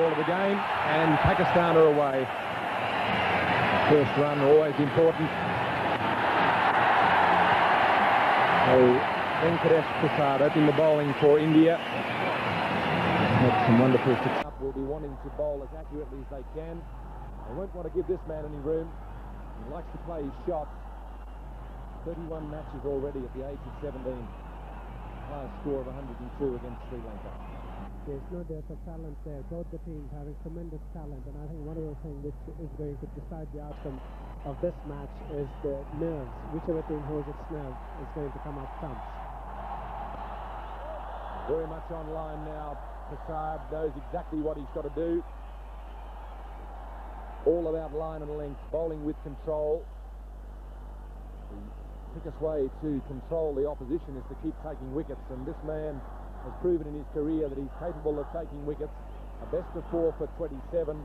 ball of the game, and Pakistan are away. First run always important. So Venkatesh Prasad opening the bowling for India. Had some wonderful success. Will be wanting to bowl as accurately as they can. They won't want to give this man any room. He likes to play his shots. 31 matches already at the age of 17. Highest score of 102 against Sri Lanka. There's no dearth of talent there. Both the teams having tremendous talent, and I think one of the things which is going to decide the outcome of this match is the nerves. Whichever team holds its nerve is going to come out trumps. Very much online now. Prasad knows exactly what he's got to do. All about line and length, bowling with control. The quickest way to control the opposition is to keep taking wickets, and this man has proven in his career that he's capable of taking wickets. A best of 4 for 27.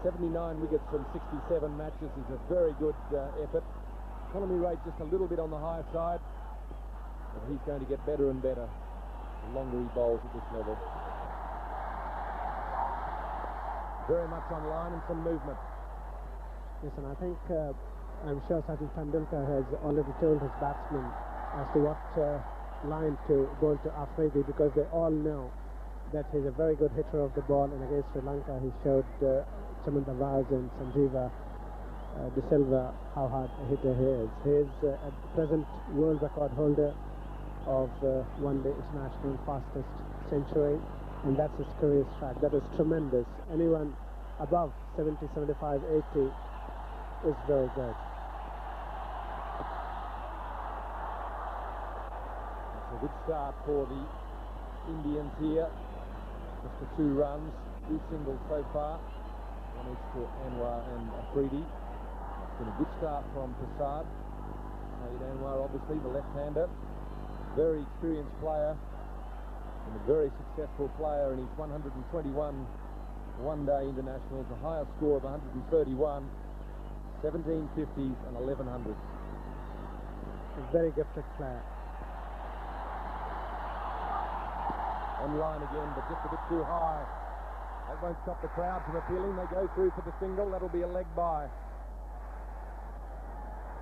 79 wickets from 67 matches is a very good effort. Economy rate just a little bit on the higher side, but he's going to get better and better the longer he bowls at this level. Very much on line and some movement. Yes, and I think I'm sure Sachin Tendulkar has already told his batsmen as to what line to bowl to Afridi, because they all know that he's a very good hitter of the ball, and against Sri Lanka he showed Chaminda Vaz and Sanjeeva De Silva how hard a hitter he is. He is at present world record holder of one-day international fastest century, and that's his career strike. That is tremendous. Anyone above 70, 75, 80 is very good. It's a good start for the Indians here. Just the 2 runs, 2 singles so far, one each for Anwar and Afridi. It's been a good start from Prasad. Saeed Anwar, obviously, the left-hander. Very experienced player and a very successful player in his 121 one-day internationals, the highest score of 131, 17 50s and 1100s. A very gifted player. On line again, but just a bit too high. That won't stop the crowd from appealing. They go through for the single. That'll be a leg by.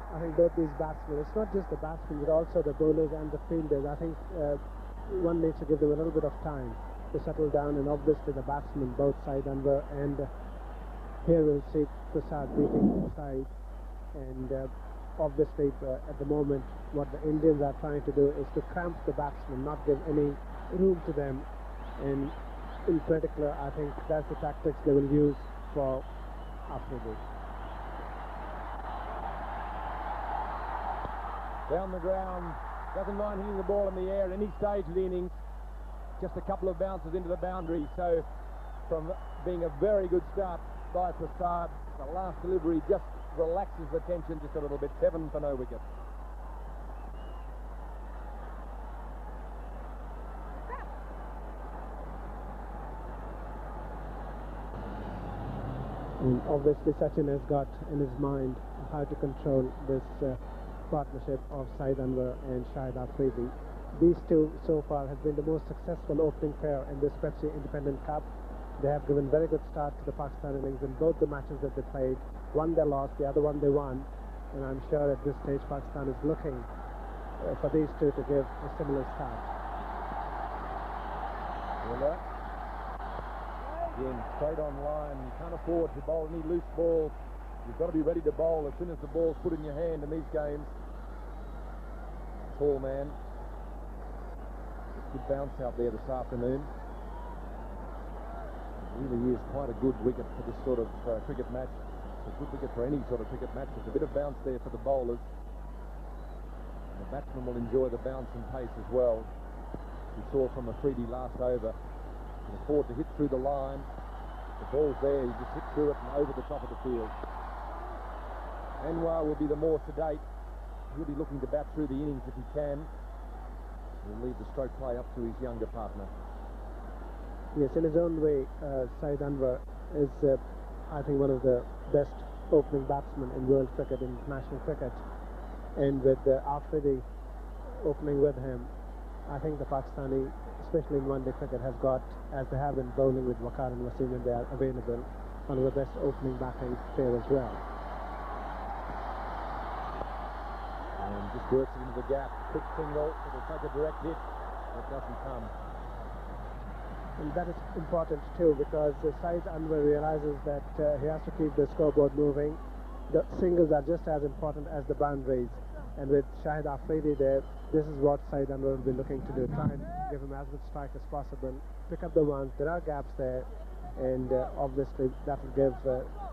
I think both these batsmen, it's not just the batsmen, but also the bowlers and the fielders. I think one needs to give them a little bit of time to settle down, and obviously the batsmen, both Saeed Anwar and here we'll see Prasad beating Saeed, and obviously at the moment what the Indians are trying to do is to cramp the batsmen, not give any room to them, and in particular I think that's the tactics they will use for Afridi. Down the ground, doesn't mind hitting the ball in the air at any stage of the innings. Just a couple of bounces into the boundary, so from being a very good start by Prasad, the last delivery just relaxes the tension just a little bit. 7 for no wicket. And obviously Sachin has got in his mind how to control this partnership of Saeed Anwar and Shahid Afridi. These two so far have been the most successful opening pair in this Pepsi Independent Cup. They have given very good start to the Pakistan innings in both the matches that they played. One they lost, the other one they won, and I'm sure at this stage Pakistan is looking for these two to give a similar start. Miller. Again, straight on line. You can't afford to bowl any loose balls. You've got to be ready to bowl as soon as the ball's put in your hand in these games. Tall man. Good bounce out there this afternoon. It really is quite a good wicket for this sort of cricket match. It's a good wicket for any sort of cricket match. There's a bit of bounce there for the bowlers. And the batsman will enjoy the bounce and pace as well. We saw from Afridi last over. He can afford to hit through the line. The ball's there, you just hit through it and over the top of the field. Anwar will be the more sedate. He'll be looking to bat through the innings if he can. He'll leave the stroke play up to his younger partner. Yes, in his own way, Saeed Anwar is, I think, one of the best opening batsmen in world cricket, in international cricket. And with Afridi opening with him, I think the Pakistani especially in one-day cricket, has got, as they have been bowling with Waqar and Wasim when they are available, one of the best opening batting pair as well. And just works it into the gap. Quick single. It'll take a direct hit. It doesn't come. And that is important too, because Saeed Anwar realizes that he has to keep the scoreboard moving. The singles are just as important as the boundaries. And with Shahid Afridi there, this is what Saeed Anwar will be looking to do. Try and give him as much strike as possible. Pick up the ones. There are gaps there. And obviously that will give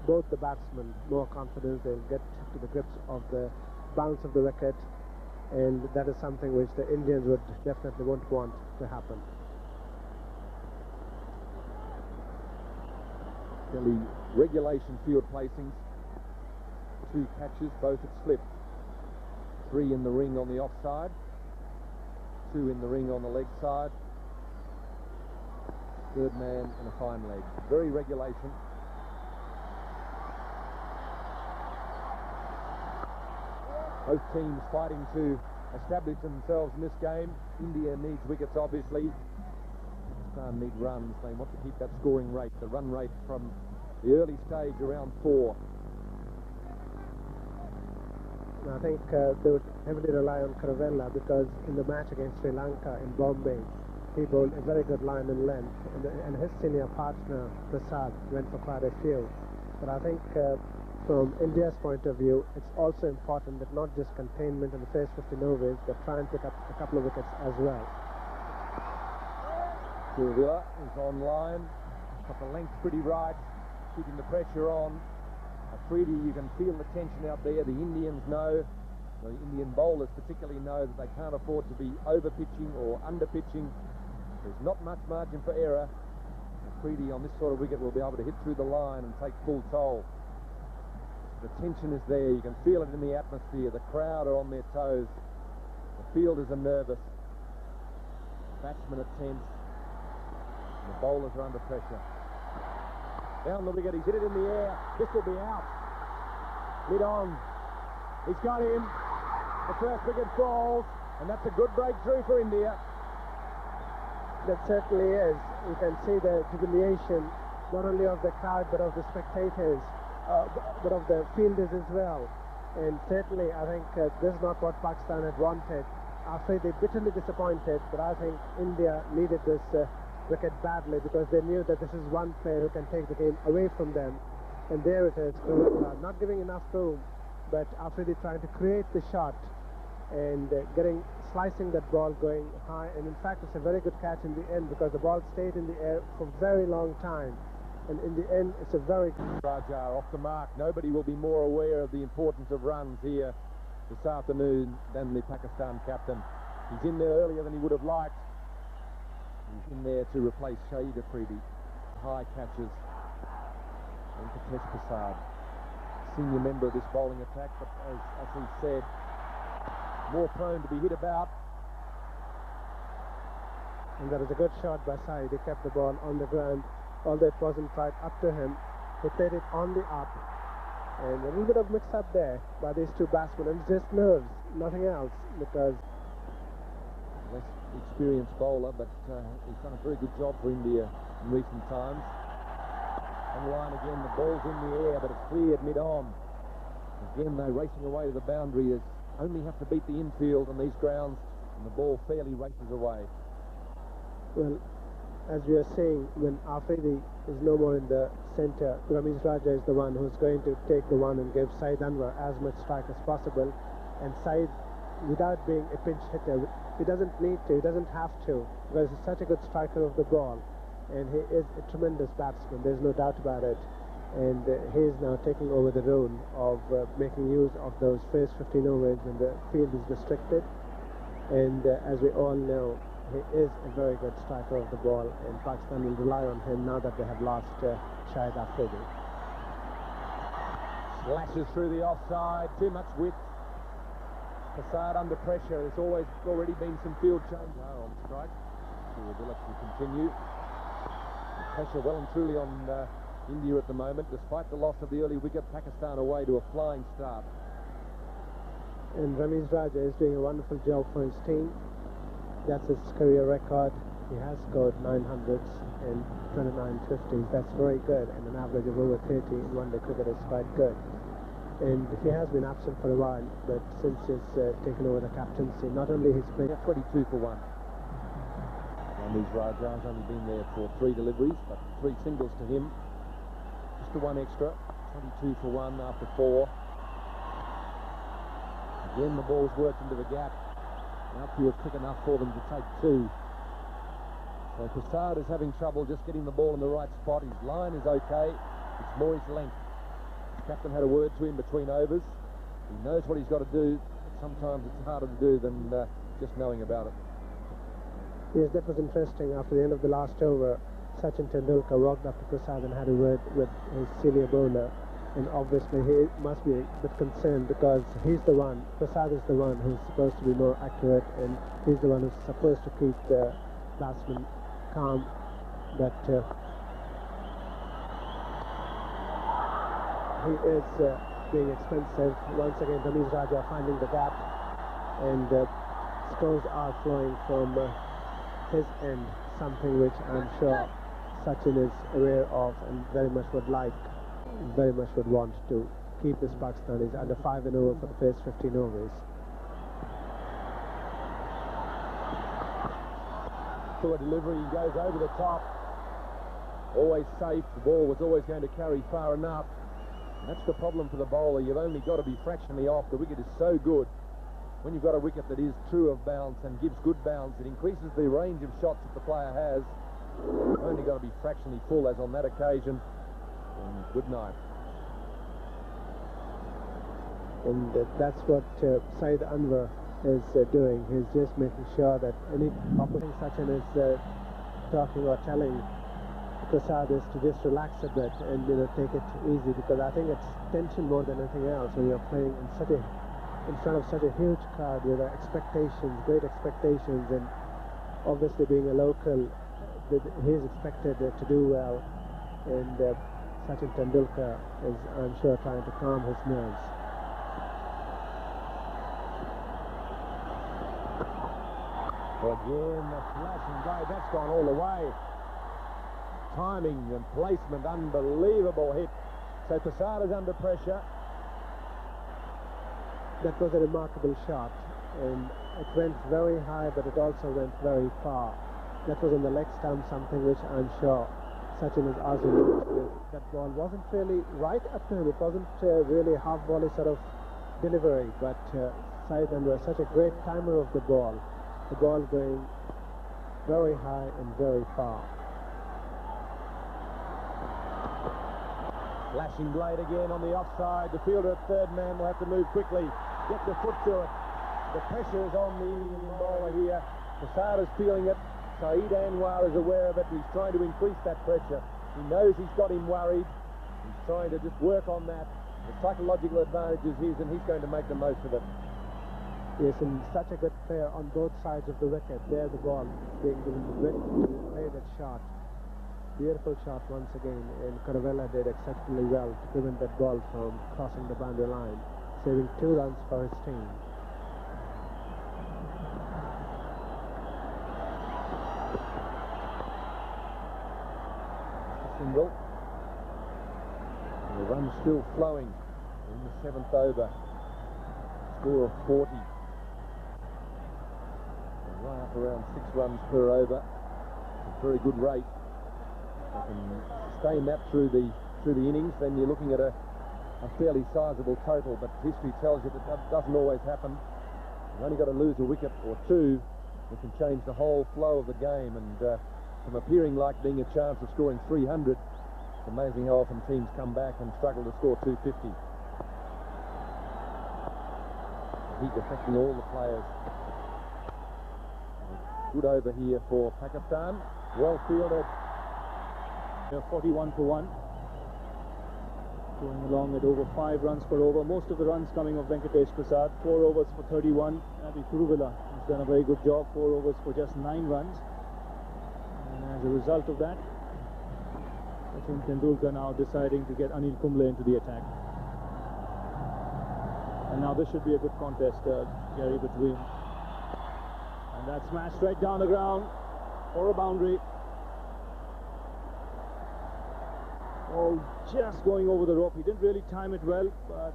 both the batsmen more confidence. They'll get to the grips of the bounce of the wicket. And that is something which the Indians would definitely won't want to happen. Fairly regulation field placings. 2 catches, both at slip. 3 in the ring on the offside. 2 in the ring on the leg side. Third man and a fine leg. Very regulation. Both teams fighting to establish themselves in this game. India needs wickets, obviously. Pakistan need runs. They want to keep that scoring rate, the run rate from the early stage around 4. I think they would heavily rely on Caravella, because in the match against Sri Lanka in Bombay, he bowled a very good line and length, and his senior partner Prasad went for quite a few. But I think from India's point of view, it's also important that not just containment in the first 50 overs, but try and pick up a couple of wickets as well. Caravella is on line, got the length pretty right, keeping the pressure on. Afridi, you can feel the tension out there. The Indians know, the Indian bowlers particularly know that they can't afford to be over-pitching or under-pitching. There's not much margin for error. Afridi on this sort of wicket will be able to hit through the line and take full toll. The tension is there. You can feel it in the atmosphere. The crowd are on their toes. The fielders are nervous. Batsmen are tense. And the bowlers are under pressure. Down the wicket, he's hit it in the air. This will be out. Mid on. He's got him. The first wicket falls, and that's a good breakthrough for India. That certainly is. You can see the jubilation, not only of the crowd, but of the spectators, but of the fielders as well. And certainly, I think this is not what Pakistan had wanted. After they bitterly disappointed, but I think India needed this wicket badly, because they knew that this is one player who can take the game away from them. And there it is, not giving enough room, but Afridi trying to create the shot and slicing that ball going high. And in fact, it's a very good catch in the end, because the ball stayed in the air for a very long time. And in the end, it's a very good... Raja off the mark. Nobody will be more aware of the importance of runs here this afternoon than the Pakistan captain. He's in there earlier than he would have liked. He's in there to replace Saeed Afridi. High catches. And Pritesh Prasad, senior member of this bowling attack, but as he said, more prone to be hit about. And that was a good shot by Saeed. He kept the ball on the ground, although it wasn't right up to him. He played it on the up. And a little bit of mix-up there by these two batsmen, and just nerves, nothing else, because... Less experienced bowler, but he's done a very good job for India in recent times. On line again, the ball's in the air, but it's cleared mid-on. Again, they're racing away to the boundary. They only have to beat the infield on these grounds, and the ball fairly races away. Well, as we are saying, when Afridi is no more in the centre, Ramesh Raja is the one who's going to take the one and give Saeed Anwar as much strike as possible. And Saeed, without being a pinch hitter, he doesn't need to, he doesn't have to, because he's such a good striker of the ball. And he is a tremendous batsman, there's no doubt about it. And he is now taking over the role of making use of those first 15 overs when the field is restricted. And as we all know, he is a very good striker of the ball, and Pakistan will rely on him now that they have lost Shahid Afridi. Slashes through the offside, too much width. Prasad under pressure. There's already been some field change. No, on strike. The ability to continue. The pressure well and truly on India at the moment. Despite the loss of the early wicket, Pakistan away to a flying start. And Ramesh Raja is doing a wonderful job for his team. That's his career record. He has scored 900s and 29 50s. That's very good, and an average of over 30 in one-day cricket is quite good. And he has been absent for a while, but since he's taken over the captaincy, not only he's played 22 for 1. And these Raja's only been there for 3 deliveries, but 3 singles to him. Just the 1 extra. 22 for 1 after 4. Again, the ball's worked into the gap. The outfield quick enough for them to take 2. So Prasad is having trouble just getting the ball in the right spot. His line is okay. It's more his length. His captain had a word to him between overs. He knows what he's got to do. But sometimes it's harder to do than just knowing about it. Yes, that was interesting. After the end of the last over, Sachin Tendulkar walked up to Prasad and had a word with his senior bowler. And obviously he must be a bit concerned because he's the one, Prasad is the one who's supposed to be more accurate, and he's the one who's supposed to keep the batsman calm. But he is being expensive. Once again, Ramiz Raja finding the gap, and scores are flowing from his end, something which I'm sure Sachin is aware of and very much would want to keep this Pakistanis under 5 and over for the first 15 overs. To a delivery, he goes over the top. Always safe. The ball was always going to carry far enough. And that's the problem for the bowler. You've only got to be fractionally off. The wicket is so good. When you've got a wicket that is true of bounce and gives good bounce, it increases the range of shots that the player has. You've only got to be fractionally full, as on that occasion. And good night. And that's what Saeed Anwar is doing. He's just making sure that any opposition Sachin is talking or telling Prasad is to just relax a bit and take it easy, because I think it's tension more than anything else when you're playing in front of such a huge crowd with expectations, great expectations, and obviously being a local, he's expected to do well, and Sachin Tendulkar is, I'm sure, trying to calm his nerves. Well, again, the flash and go, that's gone all the way. Timing and placement, unbelievable hit. So Prasad is under pressure. That was a remarkable shot, and it went very high, but it also went very far. That was on the leg stump, something which I'm sure Sachin is also noticed with. That ball wasn't really right up to him. It wasn't really a half-volley sort of delivery, but Saeed Anwar, such a great timer of the ball going very high and very far. Flashing blade again on the offside. The fielder at third man will have to move quickly, get the foot to it. The pressure is on the Indian bowler here. Prasad is feeling it. Saeed Anwar is aware of it. He's trying to increase that pressure. He knows he's got him worried. He's trying to just work on that. The psychological advantage is his, and he's going to make the most of it. Yes, and such a good player on both sides of the wicket. There the ball being given to Wick to play that shot. Beautiful shot once again, and Caravella did exceptionally well to prevent that ball from crossing the boundary line, saving 2 runs for his team. Single. And the run still flowing in the 7th over. Score of 40. And right up around 6 runs per over. It's a very good rate. If they can sustain that through the innings, then you're looking at a fairly sizable total. But history tells you that doesn't always happen. You've only got to lose a wicket or 2. It can change the whole flow of the game. And from appearing like being a chance of scoring 300, it's amazing how often teams come back and struggle to score 250. Heat affecting all the players. Good over here for Pakistan. Well fielded. 41 for 1. Going along at over 5 runs per over. Most of the runs coming off Venkatesh Prasad. 4 overs for 31. Abhi Kuruvilla has done a very good job. 4 overs for just 9 runs. And as a result of that, I think Tendulkar now deciding to get Anil Kumble into the attack. And now this should be a good contest, Gary, between. And that smashed right down the ground. for a boundary. Ball just going over the rope. He didn't really time it well, but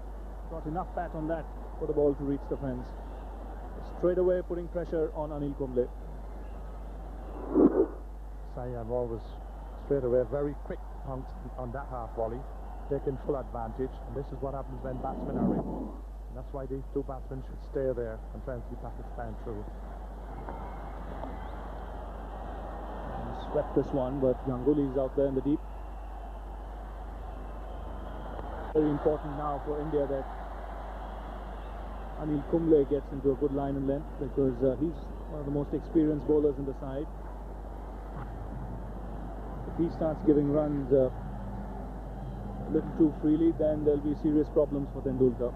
got enough bat on that for the ball to reach the fence. Straight away putting pressure on Anil Kumble. Saeed Anwar was straight away very quick on that half volley, taking full advantage, and this is what happens when batsmen are in. And that's why these two batsmen should stay there and try and see Pakistan through. Swept this one, but Ganguly is out there in the deep. Very important now for India that Anil Kumble gets into a good line and length, because he's one of the most experienced bowlers in the side. If he starts giving runs a little too freely, then there'll be serious problems for Tendulkar.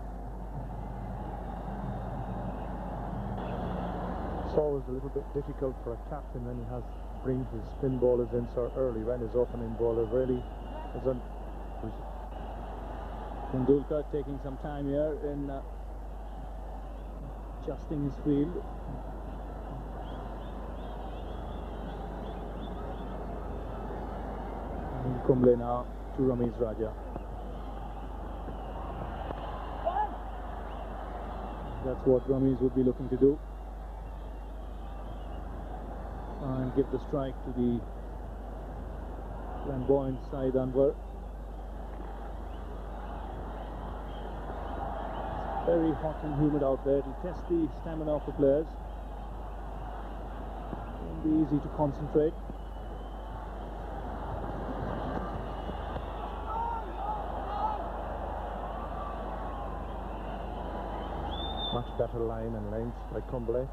It's always a little bit difficult for a captain when he has to bring his spin bowlers in so early, when his opening bowler really isn't. Tendulkar taking some time here in adjusting his field. And Kumble now to Ramesh Raja. That's what Ramesh would be looking to do. And give the strike to the flamboyant Saeed Anwar. Very hot and humid out there. It'll test the stamina of the players. Won't be easy to concentrate. Much better line and length by Kumble.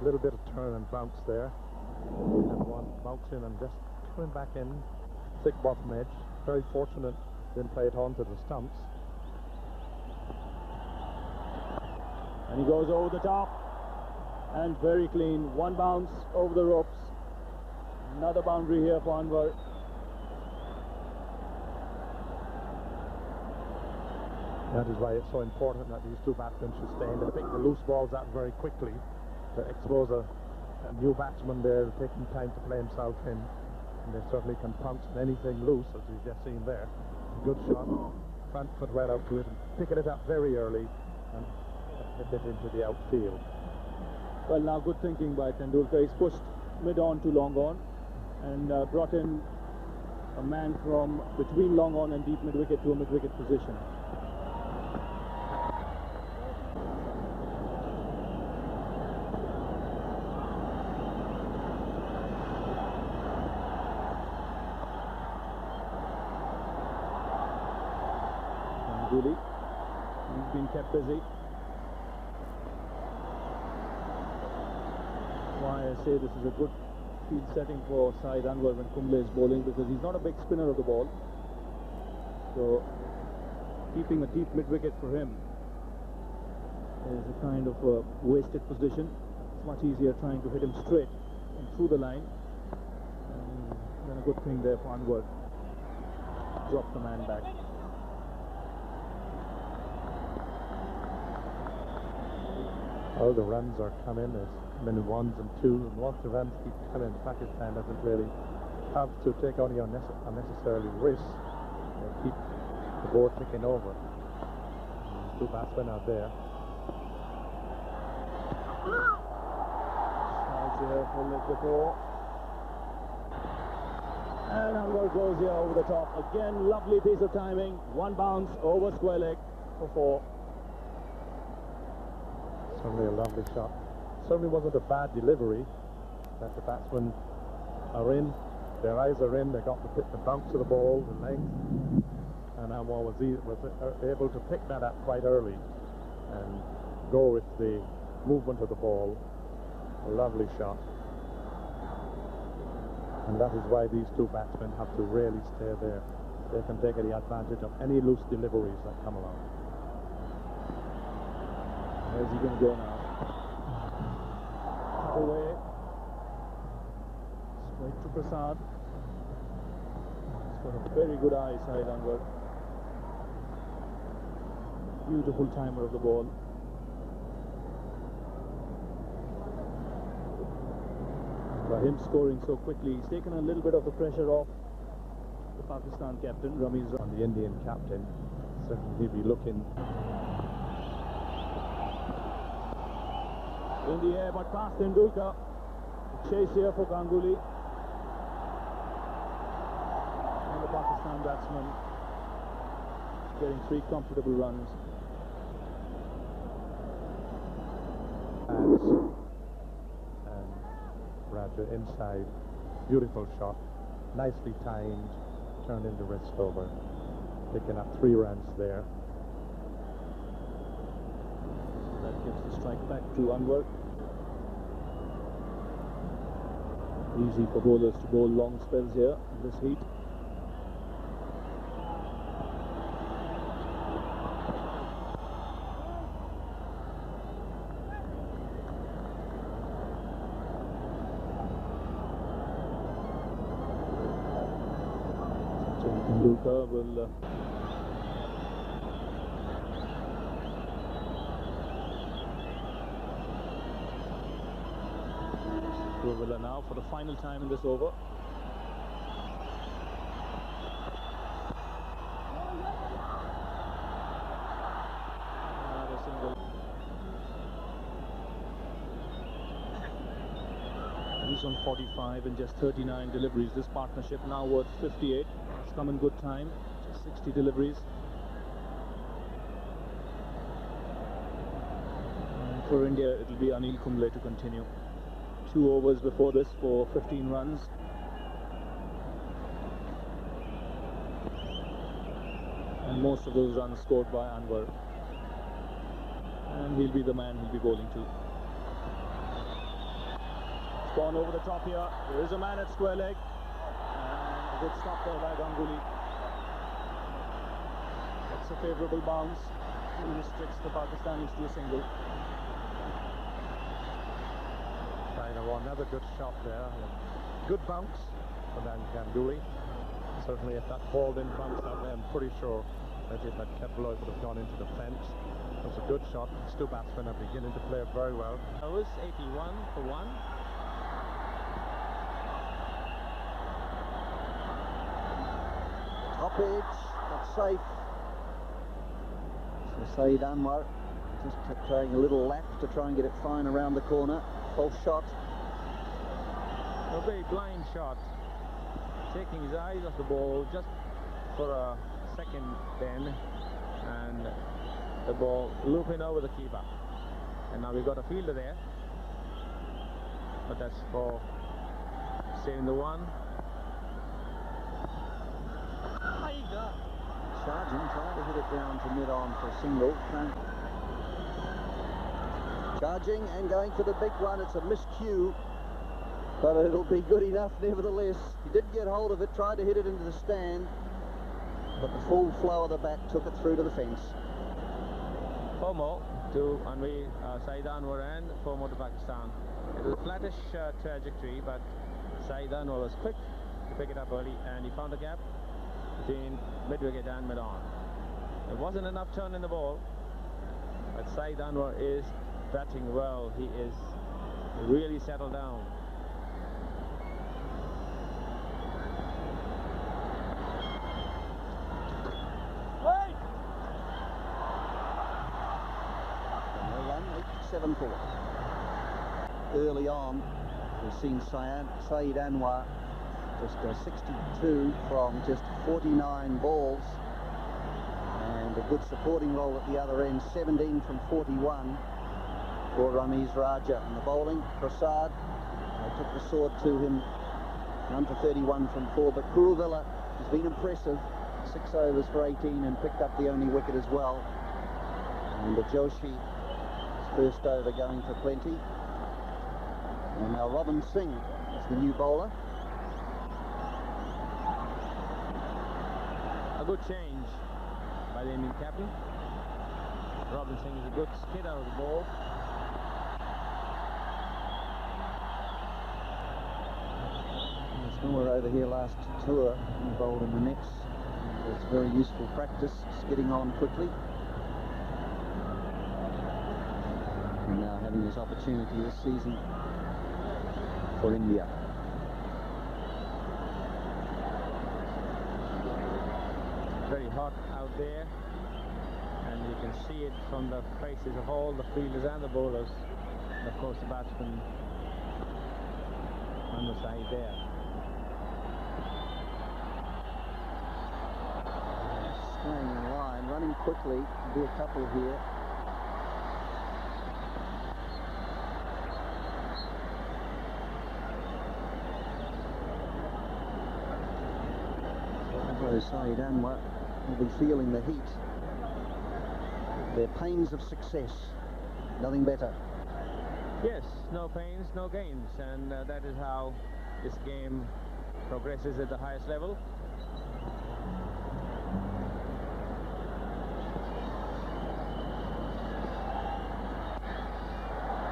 A little bit of turn and bounce there. And one bouncing and just coming back in. Thick bottom edge. Very fortunate didn't play it onto the stumps. And he goes over the top. And very clean. One bounce over the ropes. Another boundary here for Anwar. That is why it's so important that these two batsmen should stay in. They pick the loose balls out very quickly to expose a new batsman there, taking time to play himself in. And they certainly can pounce on anything loose, as we've just seen there. Good shot, front foot right out to it, and picking it up very early and hit it into the outfield. Well, now good thinking by Tendulkar. He's pushed mid-on to long-on and brought in a man from between long-on and deep mid-wicket to a mid-wicket position. He's been kept busy. Why I say this is a good field setting for Saeed Anwar when Kumble is bowling, because he's not a big spinner of the ball. So keeping a deep mid-wicket for him is a kind of a wasted position. It's much easier trying to hit him straight and through the line. And then a good thing there for Anwar. Drop the man back. All the runs are coming. There's many ones and twos, and once the runs keep coming, Pakistan doesn't really have to take any unnecessarily risks. They keep the board ticking over. Two batsmen are there. Nice here for leg before. And Anwar goes here over the top. Again, lovely piece of timing. One bounce over square leg for 4. Certainly a lovely shot. Certainly wasn't a bad delivery. That the batsmen are in, their eyes are in, they got the bounce of the ball, the length, and Anwar was able to pick that up quite early and go with the movement of the ball. A lovely shot. And that is why these two batsmen have to really stay there. They can take the advantage of any loose deliveries that come along. Where's he going to go now? Away. Straight to Prasad. He's got a very good eye, Saeed Anwar. Beautiful timer of the ball. By him scoring so quickly, he's taken a little bit of the pressure off the Pakistan captain, Ramiz. On the Indian captain, certainly he'll be looking. In the air, but past Tendulkar. Chase here for Ganguly. And the Pakistan batsman getting 3 comfortable runs. And Raja inside. Beautiful shot. Nicely timed. Turned into wrist over. Picking up 3 runs there. That gives the strike back to Anwar. Easy for bowlers to bowl long spells here in this heat. Tendulkar will now for the final time in this over. Another single. He's on 45 and just 39 deliveries. This partnership now worth 58. It's come in good time. Just 60 deliveries. And for India, it will be Anil Kumble to continue. 2 overs before this for 15 runs. And most of those runs scored by Anwar. And he'll be the man he'll be bowling to. It's gone over the top here. There is a man at square leg. And a good stop there by Ganguly. That's a favourable bounce. He restricts the Pakistanis to a single. Another good shot there. Good bounce for Dan Ganguly. Certainly if that ball didn't bounce that way, I'm pretty sure that if that kept low, it would have gone into the fence. It was a good shot. These 2 batsmen are beginning to play very well. That was 81 for 1. Top edge, that's safe. So Saeed Anwar just trying a little lap to try and get it fine around the corner. False shot. A very blind shot, taking his eyes off the ball just for a second then, and the ball looping over the keeper. And now we've got a fielder there, but that's for saving the one. Charging, trying to hit it down to mid-on for a single. Charging and going for the big one. It's a miscue, but it'll be good enough nevertheless. He did get hold of it, tried to hit it into the stand, but the full flow of the bat took it through to the fence. 4 more to Saeed Anwar and 4 more to Pakistan. It was a flattish trajectory, but Saeed Anwar was quick to pick it up early, and he found a gap between mid-wicket and mid-on. There wasn't enough turn in the ball, but Saeed Anwar is batting well. He is really settled down. No run, 8-7-4. Early on, we've seen Saeed Anwar just 62 from just 49 balls, and a good supporting role at the other end, 17 from 41 for Ramiz Raja. And the bowling, Prasad, took the sword to him, run for 31 from 4, but Kuruvilla has been impressive, 6 overs for 18 and picked up the only wicket as well. And Joshi, his first over going for plenty. And now Robin Singh is the new bowler. A good change by the Indian captain. Robin Singh is a good skid out of the ball. There's nowhere over here last tour, he bowled in the nets. It's very useful practice, skidding on quickly. And now having his opportunity this season for India. Very hot out there, and you can see it from the faces of all the fielders and the bowlers, and of course the batsmen on the side there. Staying in line, running quickly, do a couple here. So Saeed Anwar will be feeling the heat. Their pains of success, nothing better. Yes, no pains, no gains, and that is how this game progresses at the highest level.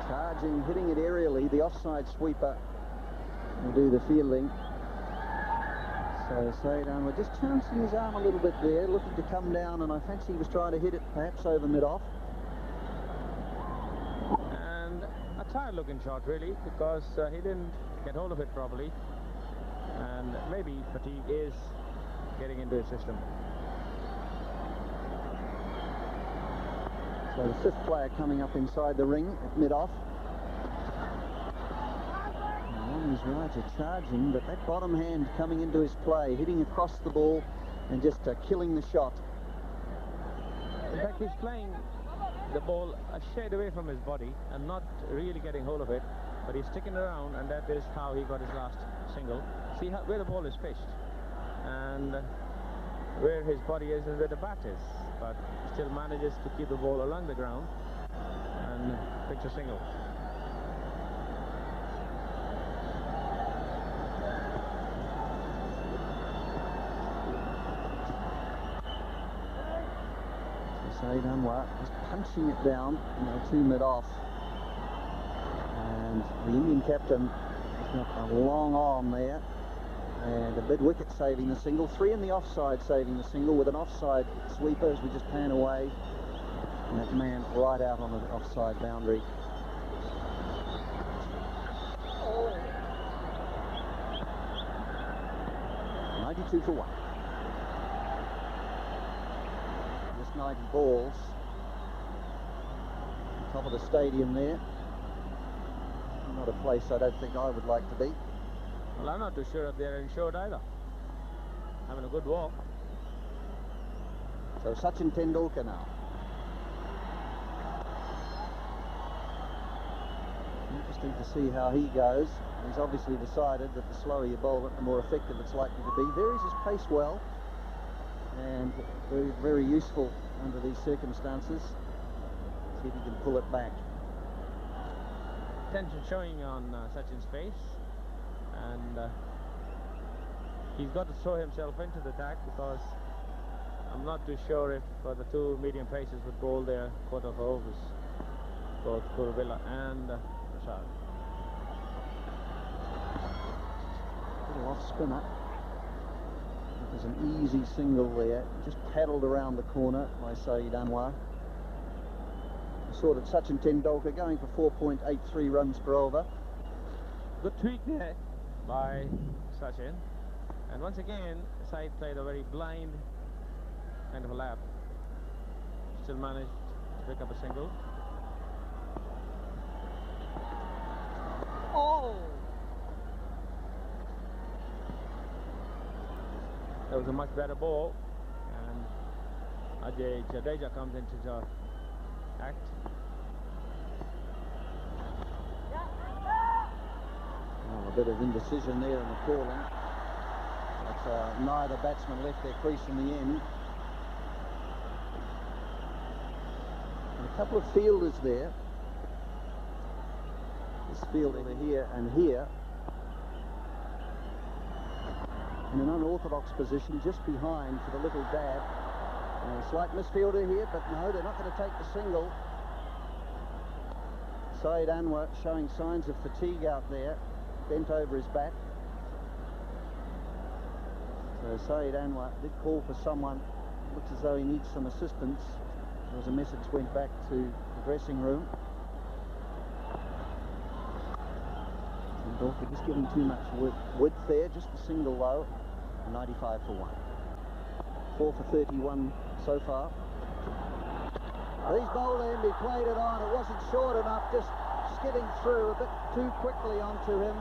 Charging, hitting it aerially, the offside sweeper will do the fielding. So Saeed Anwar just chancing his arm a little bit there, looking to come down, and I fancy he was trying to hit it perhaps over mid-off. And a tired looking shot really, because he didn't get hold of it properly, and maybe fatigue is getting into his system. So the fifth player coming up inside the ring at mid-off. He's Raja charging, but that bottom hand coming into his play, hitting across the ball and just killing the shot. In fact, he's playing the ball a shade away from his body and not really getting hold of it, but he's sticking around, and that is how he got his last single. See how, where the ball is pitched, and where his body is and where the bat is, but he still manages to keep the ball along the ground and pitch a single. Saeed Anwar just punching it down, to mid-off. And the Indian captain has got a long arm there. And a mid-wicket saving the single. Three in the offside saving the single with an offside sweeper as we just pan away. And that man right out on the offside boundary. Oh. 92 for 1. 90 balls. Top of the stadium there. Not a place I don't think I would like to be. Well, I'm not too sure if they're insured either. Having a good walk. So Sachin Tendulkar now. Interesting to see how he goes. He's obviously decided that the slower you bowl it, the more effective it's likely to be. Varies his pace well, and very, very useful under these circumstances. See if he can pull it back. Tension showing on Sachin's face, and he's got to throw himself into the attack, because I'm not too sure if the two medium paces would bowl their quarter of overs, both Kuruvilla and Prasad. Little off spinner. There's an easy single there, just paddled around the corner by Saeed Anwar. I saw that Sachin Tendulkar going for 4.83 runs per over. Good tweak there by Sachin, and once again Saeed played a very blind kind of a lap. Still managed to pick up a single. Oh! That was a much better ball, and Ajay Jadeja comes into the act. Oh, a bit of indecision there in the calling. But neither batsman left their crease in the end. And a couple of fielders there. This fielder here and here. In an unorthodox position just behind for the little dab. A slight misfielder here, but no, they're not going to take the single. Saeed Anwar showing signs of fatigue out there, bent over his bat. So Saeed Anwar did call for someone. Looks as though he needs some assistance. There was a message went back to the dressing room. Tendulkar just giving too much width there, just a single low, 95 for 1. 4 for 31 so far. He's bowled in, he played it on, it wasn't short enough, just skidding through a bit too quickly onto him.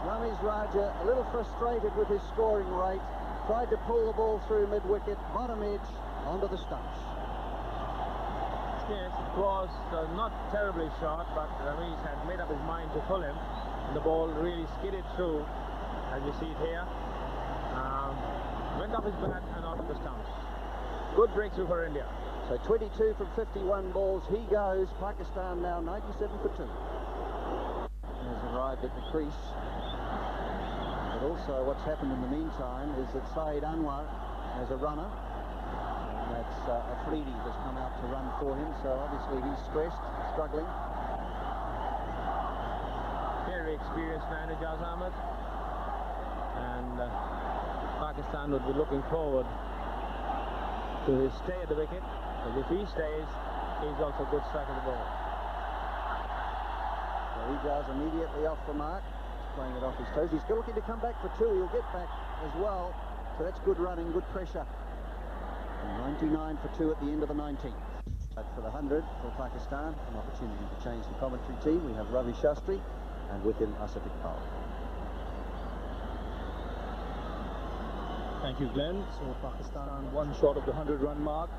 Ramesh Raja a little frustrated with his scoring rate, tried to pull the ball through mid-wicket, bottom edge, onto the stumps. Yes, it was not terribly short, but Ramesh had made up his mind to pull him. And the ball really skidded through, as you see it here. Went off his bat and onto the stumps. Good breakthrough for India. So 22 from 51 balls, he goes. Pakistan now 97 for 2. Has arrived at the crease. But also what's happened in the meantime is that Saeed Anwar has a runner. And that's Afridi has come out to run for him, so obviously he's stressed, struggling. Very experienced man, Ijaz Ahmed. And Pakistan would be looking forward to his stay at the wicket. Because if he stays, he's also a good strike of the ball. So Ijaz immediately off the mark. Playing it off his toes. He's still looking to come back for 2. He'll get back as well. So that's good running, good pressure. And 99 for 2 at the end of the 19th. But for the 100 for Pakistan, an opportunity to change the commentary team. We have Ravi Shastri and with him Asif Iqbal. Thank you, Glenn. So Pakistan one short of the 100-run mark.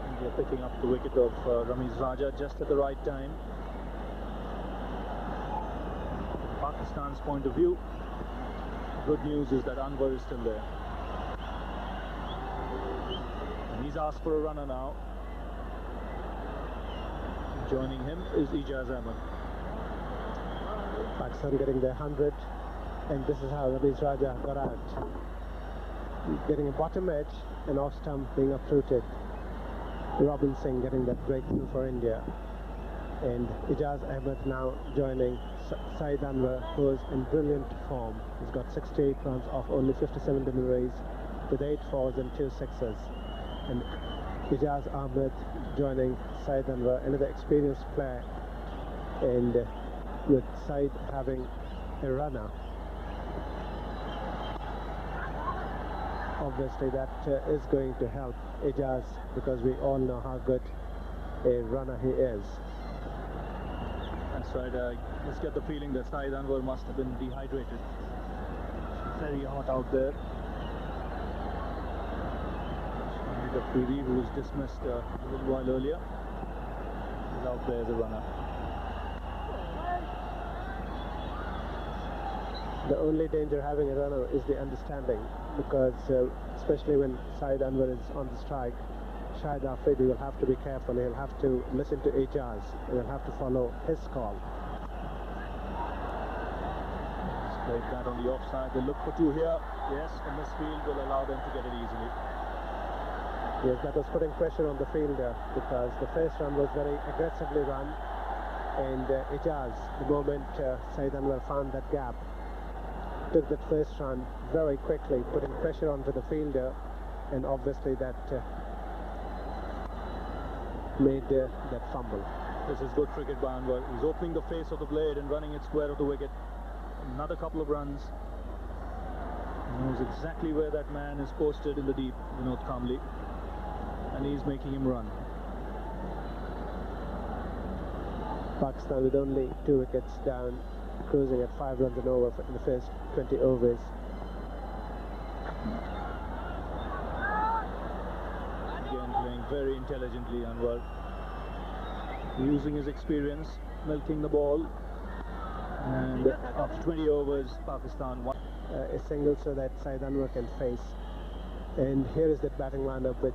India picking up the wicket of Ramesh Raja just at the right time. Pakistan's point of view, good news is that Anwar is still there. And he's asked for a runner now. Joining him is Ijaz Ahmed. Pakistan getting their 100, and this is how Ramesh Raja got out. Getting a bottom edge and off stump being uprooted. Robin Singh getting that breakthrough for India. And Ijaz Ahmed now joining Saeed Anwar, who is in brilliant form. He's got 68 runs off only 57 deliveries with 8 fours and 2 sixes. And Ijaz Ahmed joining Saeed Anwar, another experienced player, and with Saeed having a runner. Obviously that is going to help Ijaz, because we all know how good a runner he is. That's right. Let's get the feeling that Saeed Anwar must have been dehydrated. Very hot out there. The Afridi, who was dismissed a little while earlier, is out there as a runner. The only danger having a runner is the understanding, because especially when Saeed Anwar is on the strike, Shahid Afridi will have to be careful. He'll have to listen to Ijaz, and he'll have to follow his call. Played that on the offside. They look for 2 here. Yes, and this field will allow them to get it easily. Yes, that was putting pressure on the fielder, because the first run was very aggressively run, and Ijaz, the moment Saeed Anwar found that gap, took that first run very quickly, putting pressure onto the fielder, and obviously that made that fumble. This is good cricket by Anwar. He's opening the face of the blade and running it square of the wicket. Another couple of runs. He knows exactly where that man is posted in the deep, Vinod Kamble, and he's making him run. Pakistan with only 2 wickets down, cruising at 5 runs and over in the first 20 overs. Again playing very intelligently, Anwar. Using his experience, milking the ball. And after 20 overs, Pakistan won. A single so that Saeed Anwar can face. And here is that batting lineup, which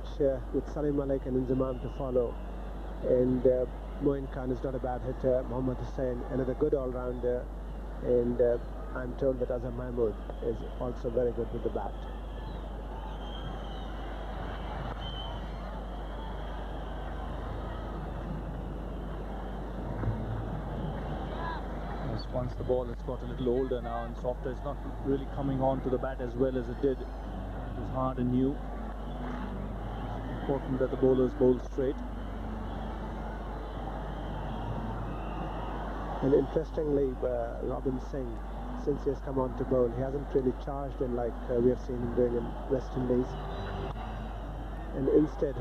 with Salim Malik and Inzamam to follow. And Moin Khan is not a bad hitter. Mohammad Hussain, another good all-rounder. And I'm told that Azhar Mahmood is also very good with the bat. Once the ball has got a little older now and softer, it's not really coming on to the bat as well as it did. It was hard and new. It's important that the bowlers bowl straight. And interestingly, Robin Singh, since he has come on to bowl, he hasn't really charged in like we have seen him doing in West Indies. And instead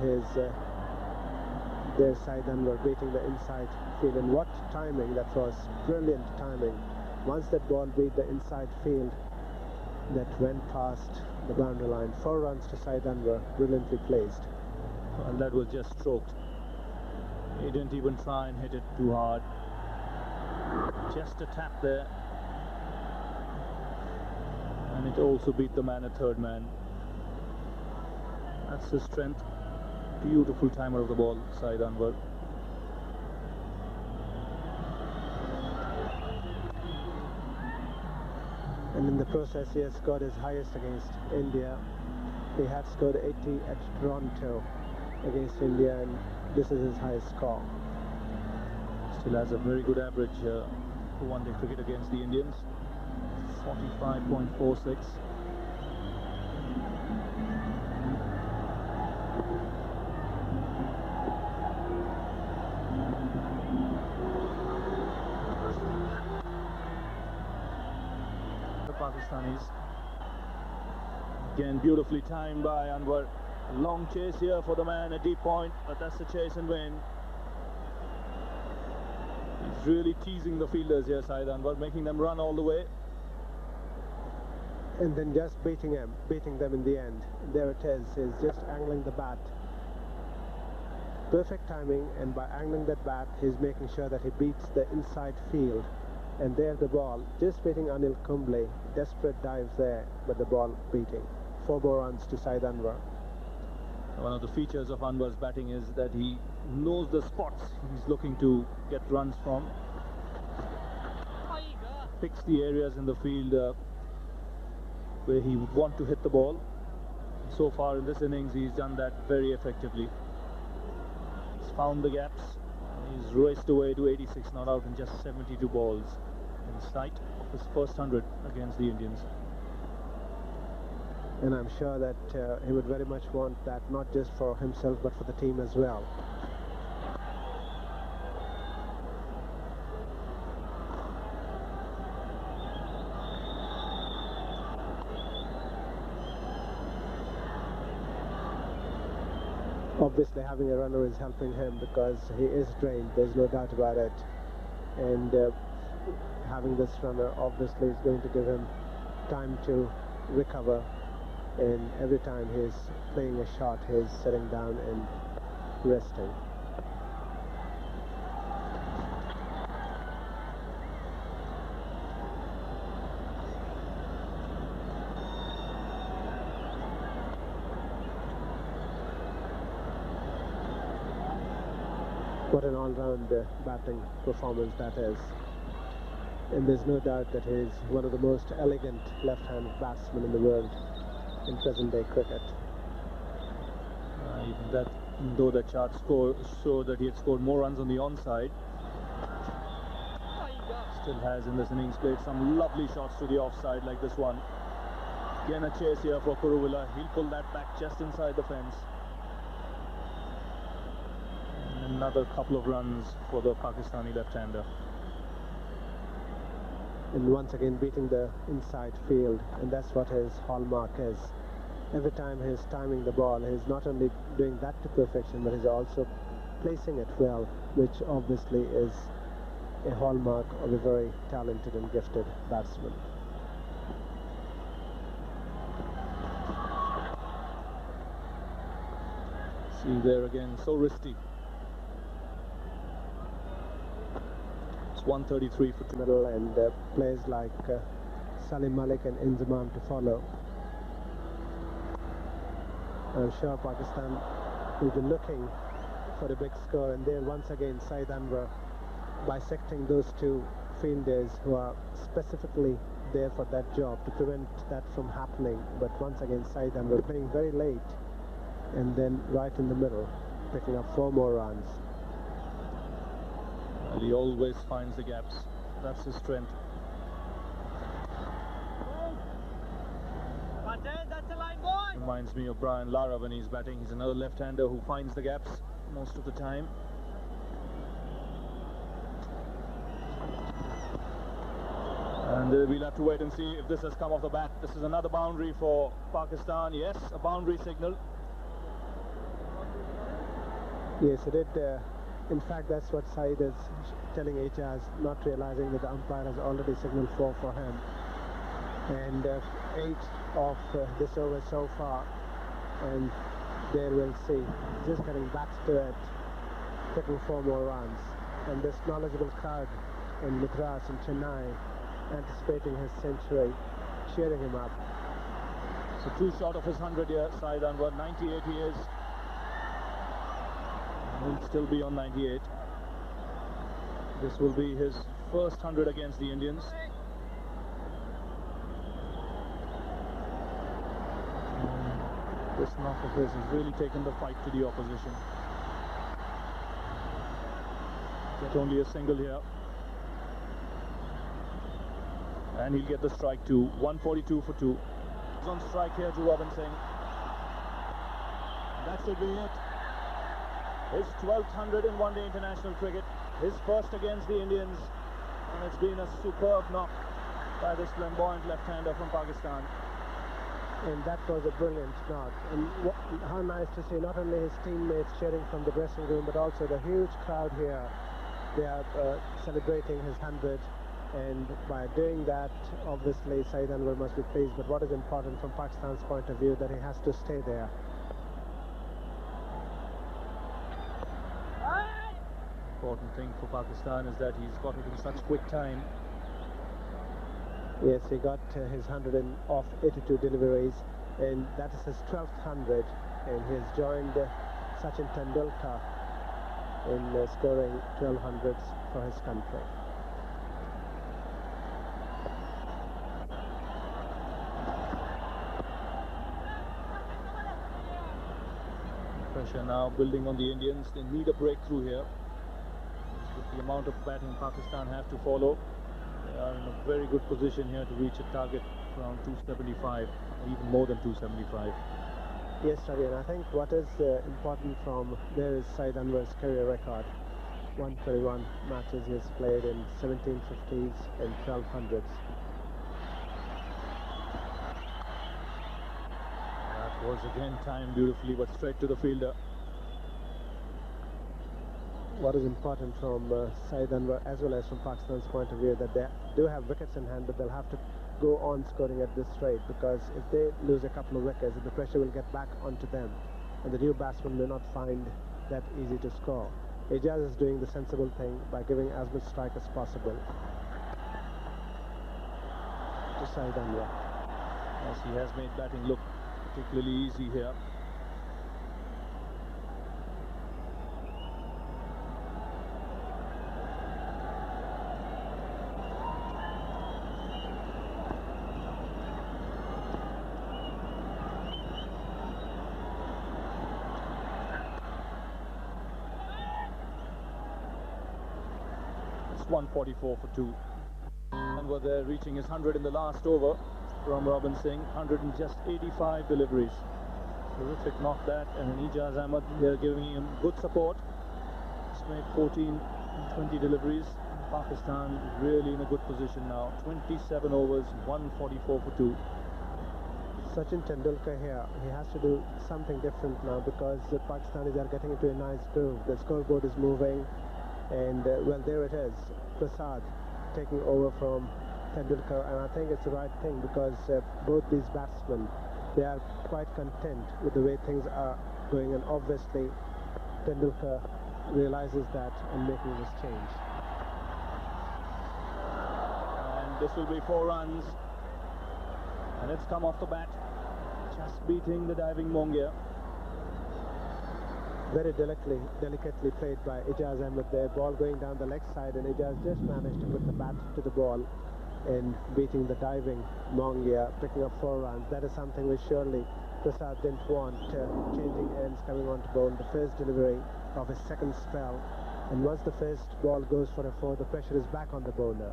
their Saeed Anwar beating the inside field. And what timing that was, brilliant timing. Once that ball beat the inside field, that went past the boundary line. 4 runs to Saeed Anwar, brilliantly placed. And that was just stroked. He didn't even try and hit it too hard. Just a tap there. And it also beat the man at third man. That's his strength. Beautiful timer of the ball, Saeed Anwar. And in the process, he has scored his highest against India. He had scored 80 at Toronto against India, and this is his highest score. Still has a very good average for one-day cricket against the Indians. 45.46. The Pakistanis. Again, beautifully timed by Anwar. A long chase here for the man, a deep point, but that's the chase and win. He's really teasing the fielders here, Saeed Anwar, making them run all the way. And then just beating them in the end. There it is, he's just angling the bat. Perfect timing, and by angling that bat, he's making sure that he beats the inside field. And there the ball, just beating Anil Kumble. Desperate dives there, but the ball beating. 4 more runs to Saeed Anwar. One of the features of Anwar's batting is that he knows the spots he's looking to get runs from. Picks the areas in the field where he would want to hit the ball. So far in this innings, he's done that very effectively. He's found the gaps. He's raced away to 86 not out in just 72 balls in sight of his first 100 against the Indians. And I'm sure that he would very much want that, not just for himself but for the team as well. Obviously having a runner is helping him because he is drained, there's no doubt about it. And having this runner obviously is going to give him time to recover. And every time he's playing a shot, he's sitting down and resting. What an all-round batting performance that is. And there's no doubt that he's one of the most elegant left-hand batsmen in the world in present-day cricket. Even that, though the chart showed that he had scored more runs on the onside, still has in this innings played some lovely shots to the offside like this one. Again a chase here for Kuruvilla. He'll pull that back just inside the fence. And another couple of runs for the Pakistani left-hander. And once again beating the inside field, and that's what his hallmark is. Every time he's timing the ball, he's not only doing that to perfection, but he's also placing it well, which obviously is a hallmark of a very talented and gifted batsman. See there again, so risky. It's 133 for the middle, and players like Salim Malik and Inzamam to follow. I'm sure Pakistan will be looking for a big score, and there once again Saeed Anwar bisecting those two fielders who are specifically there for that job to prevent that from happening. But once again Saeed Anwar playing very late and then right in the middle, picking up 4 more runs. And he always finds the gaps. That's his strength. Reminds me of Brian Lara when he's batting. He's another left-hander who finds the gaps most of the time. And we'll have to wait and see if this has come off the bat. This is another boundary for Pakistan. Yes, a boundary signal. Yes, it did. In fact, that's what Saeed is telling Ijaz, not realizing that the umpire has already signaled 4 for him. And 8 of this over so far. And there we'll see. Just getting back to it, taking 4 more runs. And this knowledgeable crowd in Madras and Chennai anticipating his century, cheering him up. So 2 short of his 100 here, Saeed Anwar, 98 he is. He'll still be on 98. This will be his first 100 against the Indians. This knock of his has really taken the fight to the opposition. Get only a single here. And he'll get the strike too. 142 for 2. He's on strike here to Robin Singh. That should be it. His 12th 100 in one-day international cricket. His first against the Indians. And it's been a superb knock by this flamboyant left-hander from Pakistan. And that was a brilliant knock. And how nice to see not only his teammates cheering from the dressing room, but also the huge crowd here. They are celebrating his 100. And by doing that, obviously Saeed Anwar must be pleased. But what is important from Pakistan's point of view, that he has to stay there. Important thing for Pakistan is that he's got it in such quick time. Yes, he got his 100 off 82 deliveries, and that is his 12th 100, and he has joined Sachin Tendulkar in scoring 12 hundreds for his country. Pressure now building on the Indians. They need a breakthrough here. With the amount of batting Pakistan have to follow, they are in a very good position here to reach a target around 275, or even more than 275. Yes, Ravi, and I think what is important from there is Saeed Anwar's career record. 121 matches he has played in 17 50s and 12 hundreds. That was again timed beautifully, but straight to the fielder. What is important from Saeed Anwar as well as from Pakistan's point of view, that they do have wickets in hand, but they'll have to go on scoring at this rate, because if they lose a couple of wickets, the pressure will get back onto them, and the new batsman may not find that easy to score. Ijaz is doing the sensible thing by giving as much strike as possible to Saeed Anwar. Yes, he has made batting look particularly easy here. It's 144 for 2. And were there reaching his 100 in the last over from Robin Singh. 100 and just 85 deliveries. Terrific knock that, and Ijaz Ahmed here giving him good support. He's made 14 and 20 deliveries. Pakistan is really in a good position now. 27 overs, 144 for 2. Sachin Tendulkar here, he has to do something different now, because the Pakistanis are getting into a nice groove. The scoreboard is moving, and well, there it is, Prasad taking over from Tendulkar, and I think it's the right thing, because both these batsmen, they are quite content with the way things are going, and obviously Tendulkar realizes that and making this change. And this will be 4 runs, and it's come off the bat, just beating the diving Mongia. Very delicately played by Ijaz Ahmed there. Ball going down the leg side, and Ijaz just managed to put the bat to the ball and beating the diving Mongia, picking up 4 runs. That is something which surely Prasad didn't want, changing ends, coming on to bowl. The first delivery of his second spell, and once the first ball goes for a 4, the pressure is back on the bowler.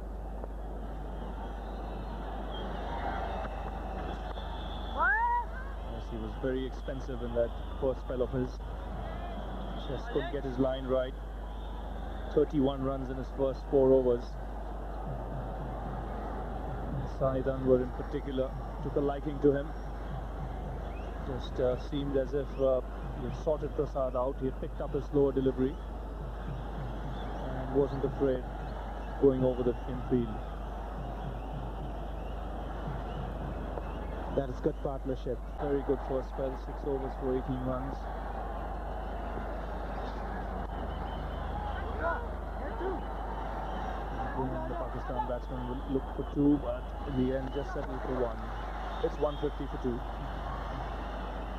Yes, he was very expensive in that first spell of his. Just couldn't get his line right. 31 runs in his first 4 overs. Saeed Anwar in particular took a liking to him. Just seemed as if he had sorted Prasad out. He had picked up his slower delivery and wasn't afraid going over the infield. That is good partnership. Very good first spell, 6 overs for 18 runs. Again, the Pakistan batsman will look for 2, but in the end just settled for 1. It's 150 for 2.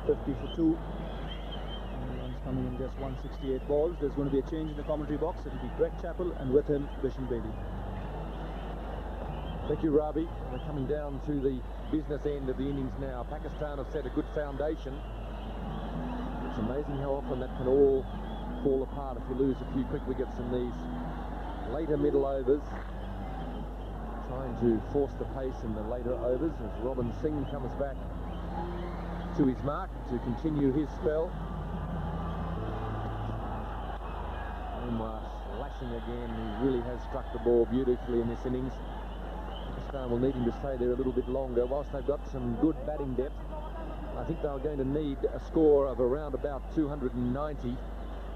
50 for 2. And runs coming in just 168 balls. There's going to be a change in the commentary box. It'll be Greg Chappell and with him Bishan Bailey. Thank you, Ravi. We're coming down to the business end of the innings now. Pakistan have set a good foundation. It's amazing how often that can all fall apart if you lose a few quick wickets in these later middle overs. Trying to force the pace in the later overs as Robin Singh comes back to his mark to continue his spell. Anwar slashing again. He really has struck the ball beautifully in this innings. Pakistan will need him to stay there a little bit longer. Whilst they've got some good batting depth, I think they're going to need a score of around about 290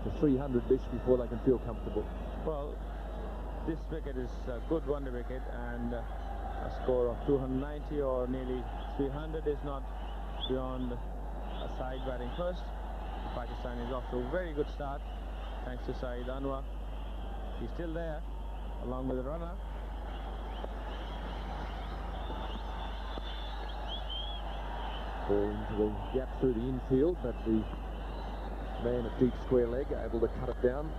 to 300 Bish before they can feel comfortable. Well, this wicket is a good wonder wicket, and a score of 290 or nearly 300 is not beyond a side batting first. Pakistan is off to a very good start thanks to Saeed Anwar. He's still there along with the runner. Ball into the gap through the infield, but the man at deep square leg able to cut it down.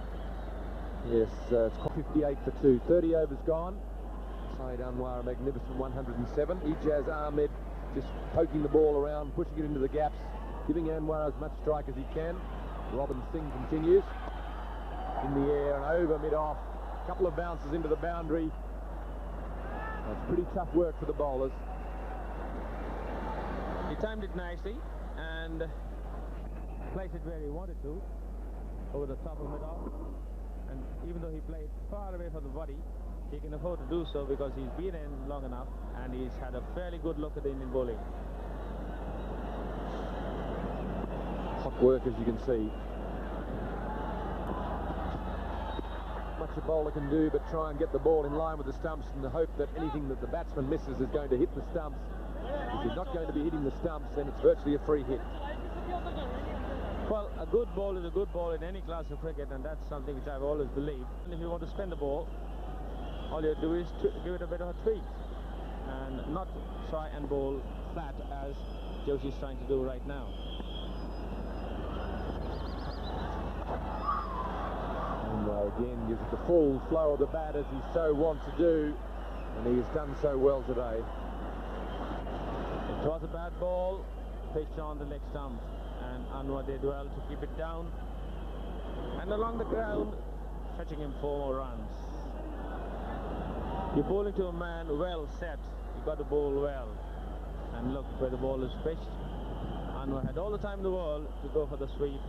Yes, it's 58 for 2. 30 overs gone. Saeed Anwar a magnificent 107. Ijaz Ahmed just poking the ball around, pushing it into the gaps, giving Anwar as much strike as he can. Robin Singh continues in the air and over mid-off. A couple of bounces into the boundary. That's pretty tough work for the bowlers. He timed it nicely and placed it where he wanted to, over the top of mid-off. And even though he played far away from the body, he can afford to do so because he's been in long enough and he's had a fairly good look at the Indian bowling. Hot work, as you can see. Much a bowler can do but try and get the ball in line with the stumps in the hope that anything that the batsman misses is going to hit the stumps. If he's not going to be hitting the stumps, then it's virtually a free hit. Well, a good ball is a good ball in any class of cricket, and that's something which I've always believed. And if you want to spin the ball, all you do is to give it a bit of a tweak and not try and bowl flat as Joshi's trying to do right now. And again gives it the full flow of the bat as he so wants to do, and he has done so well today. It was a bad ball, pitched on the leg stump, and Anwar did well to keep it down. And along the ground, fetching him 4 more runs. You're bowling to a man well set. You've got to bowl well. And look where the ball is pitched. Anwar had all the time in the world to go for the sweep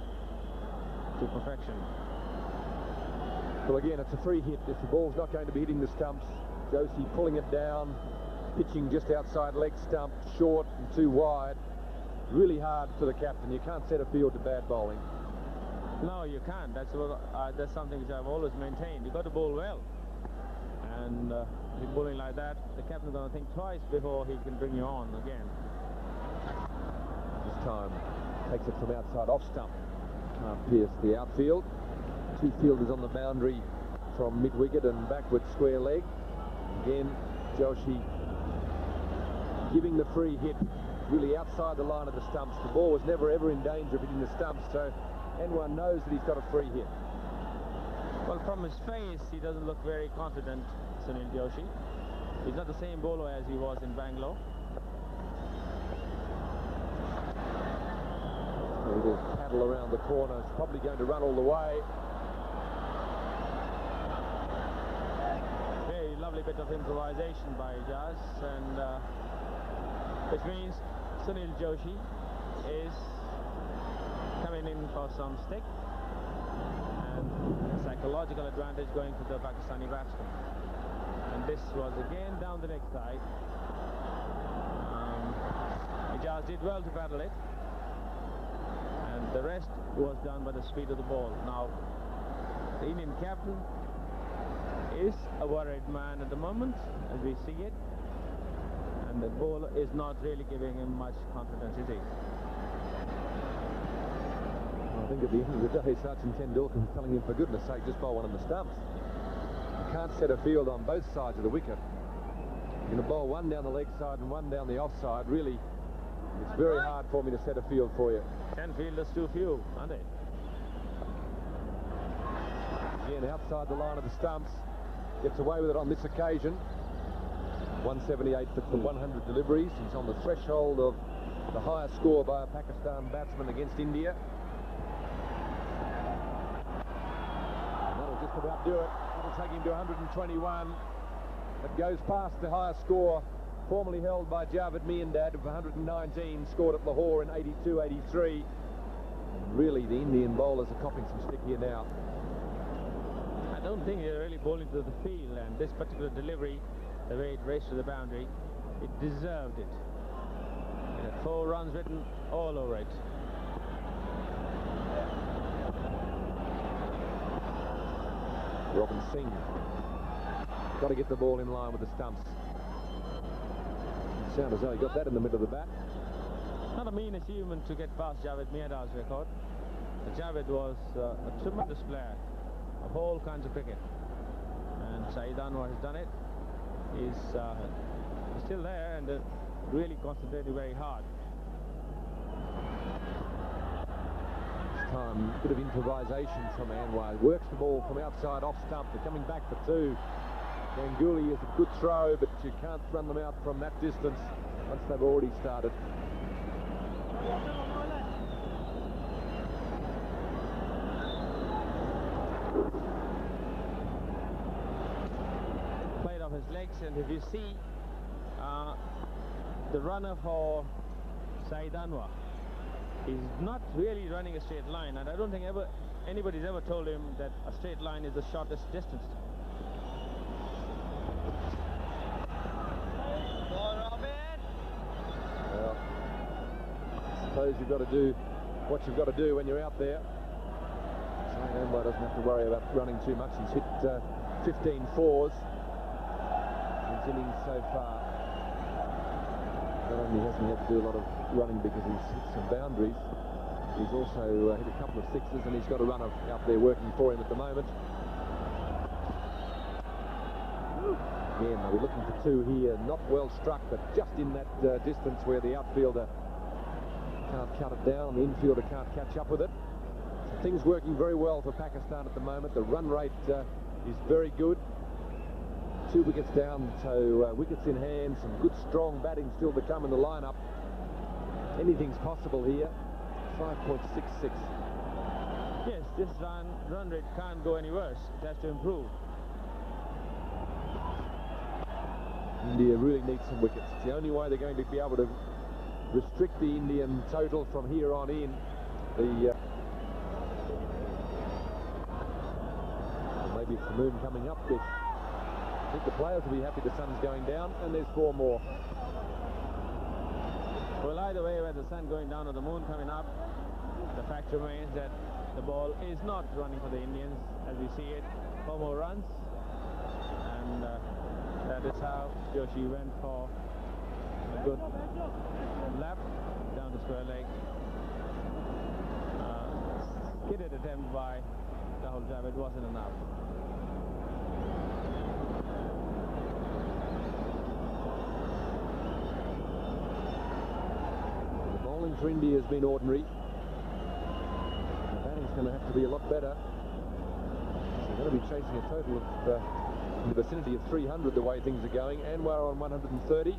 to perfection. Well, again, it's a free hit. If the ball's not going to be hitting the stumps, Joshi pulling it down, pitching just outside leg stump, short and too wide. Really hard for the captain. You can't set a field to bad bowling. No, you can't. That's something which I've always maintained. You've got to bowl well. And if you're bowling like that, the captain's going to think twice before he can bring you on again. This time, takes it from outside off stump. Can't pierce the outfield. 2 fielders on the boundary from mid-wicket and backward square leg. Again, Joshi giving the free hit really outside the line of the stumps. The ball was never ever in danger of hitting the stumps, so Anwar knows that he's got a free hit. Well, from his face, he doesn't look very confident, Sunil Joshi. He's not the same bowler as he was in Bangalore. A little paddle around the corner. It's probably going to run all the way. Very lovely bit of improvisation by Ijaz, and which means Sunil Joshi is coming in for some stick, and psychological advantage going to the Pakistani batsman. And this was again down the leg side. Ijaz did well to battle it, and the rest was done by the speed of the ball. Now, the Indian captain is a worried man at the moment, as we see it, and the ball is not really giving him much confidence, is he? I think at the end of the day, Sachin Tendulkar was telling him, for goodness sake, just bowl one of the stumps. You can't set a field on both sides of the wicket. You're going to bowl one down the leg side and one down the off side. Really, it's very hard for me to set a field for you. 10 fielders too few, aren't they? Again, outside the line of the stumps. Gets away with it on this occasion. 178 for 100 deliveries. He's on the threshold of the highest score by a Pakistan batsman against India. And that'll just about do it. That'll take him to 121. It goes past the highest score formerly held by Javed Miandad of 119, scored at Lahore in 82-83. Really, the Indian bowlers are copping some stick here now. I don't think they're really bowling to the field, and this particular delivery, the way it raced to the boundary, it deserved it. It had 4 runs written all over it. Robin Singh got to get the ball in line with the stumps. It sounds as though he got that in the middle of the bat. Not a mean achievement to get past Javed Miandad's record. Javed was a tremendous player of all kinds of cricket, and Saeed Anwar has done it. He's still there and really concentrating very hard. This time, a bit of improvisation from Anwar. Works the ball from outside off stump. They're coming back for 2. Ganguly is a good throw, but you can't run them out from that distance once they've already started. Played off his legs, and if you see the runner for Saeed Anwar, he's not really running a straight line, and I don't think anybody's ever told him that a straight line is the shortest distance. Well, I suppose you've got to do what you've got to do when you're out there. Saeed Anwar doesn't have to worry about running too much. He's hit 15 fours in his innings so far. Not only hasn't he had to do a lot of running because he's hit some boundaries, he's also hit a couple of sixes, and he's got a runner out there working for him at the moment. Again, we're looking for 2 here, not well struck, but just in that distance where the outfielder can't cut it down, the infielder can't catch up with it. So things working very well for Pakistan at the moment. The run rate is very good. 2 wickets down, so wickets in hand, some good strong batting still to come in the lineup. Anything's possible here. 5.66. Yes, this run rate can't go any worse. It has to improve. India really needs some wickets. It's the only way they're going to be able to restrict the Indian total from here on in. Maybe it's the moon coming up. I think the players will be happy the sun's going down, and there's 4 more. Well, either way, whether the sun going down or the moon coming up, the fact remains that the ball is not running for the Indians as we see it. 4 more runs, and that is how Joshi went for a good lap down the square leg. Skidded attempt by Rahul Dravid wasn't enough. The bowling for India has been ordinary. The batting's going to have to be a lot better. They're going to be chasing a total of in the vicinity of 300 the way things are going. Anwar on 130.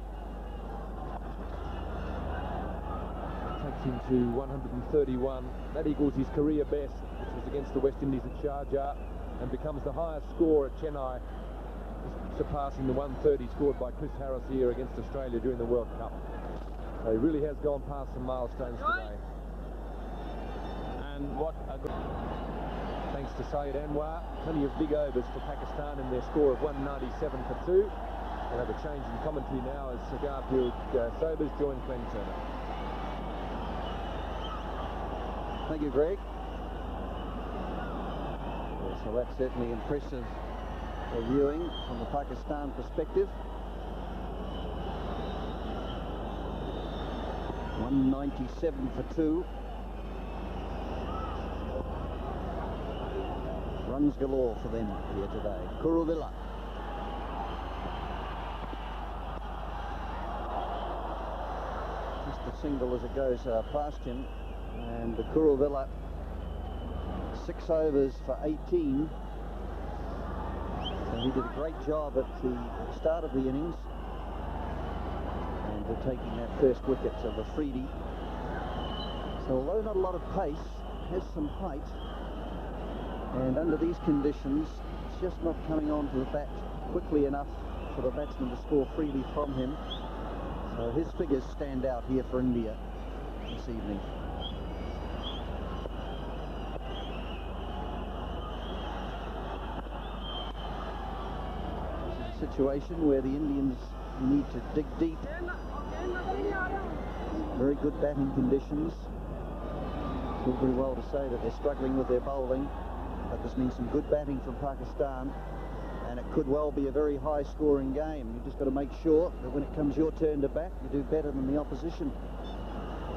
Takes him to 131. That equals his career best, which was against the West Indies at Sharjah, and becomes the highest score at Chennai, surpassing the 130 scored by Chris Harris here against Australia during the World Cup. So he really has gone past some milestones today. And what a good... Thanks to Saeed Anwar, plenty of big overs for Pakistan in their score of 197 for 2. We'll have a change in commentary now as Garfield Sobers joins Glenn Turner. Thank you, Greg. So that's certainly impressive viewing from the Pakistan perspective. 197 for 2. Runs galore for them here today. Kuruvilla. Just a single as it goes past him. And the Kuruvilla 6 overs for 18. So he did a great job at the start of the innings. And taking that first wicket of Afridi. So although not a lot of pace, has some height. And under these conditions, it's just not coming onto the bat quickly enough for the batsman to score freely from him. So his figures stand out here for India this evening. This is a situation where the Indians need to dig deep. Very good batting conditions. It's all very well to say that they're struggling with their bowling, but this means some good batting from Pakistan, and it could well be a very high-scoring game. You've just got to make sure that when it comes your turn to bat, you do better than the opposition.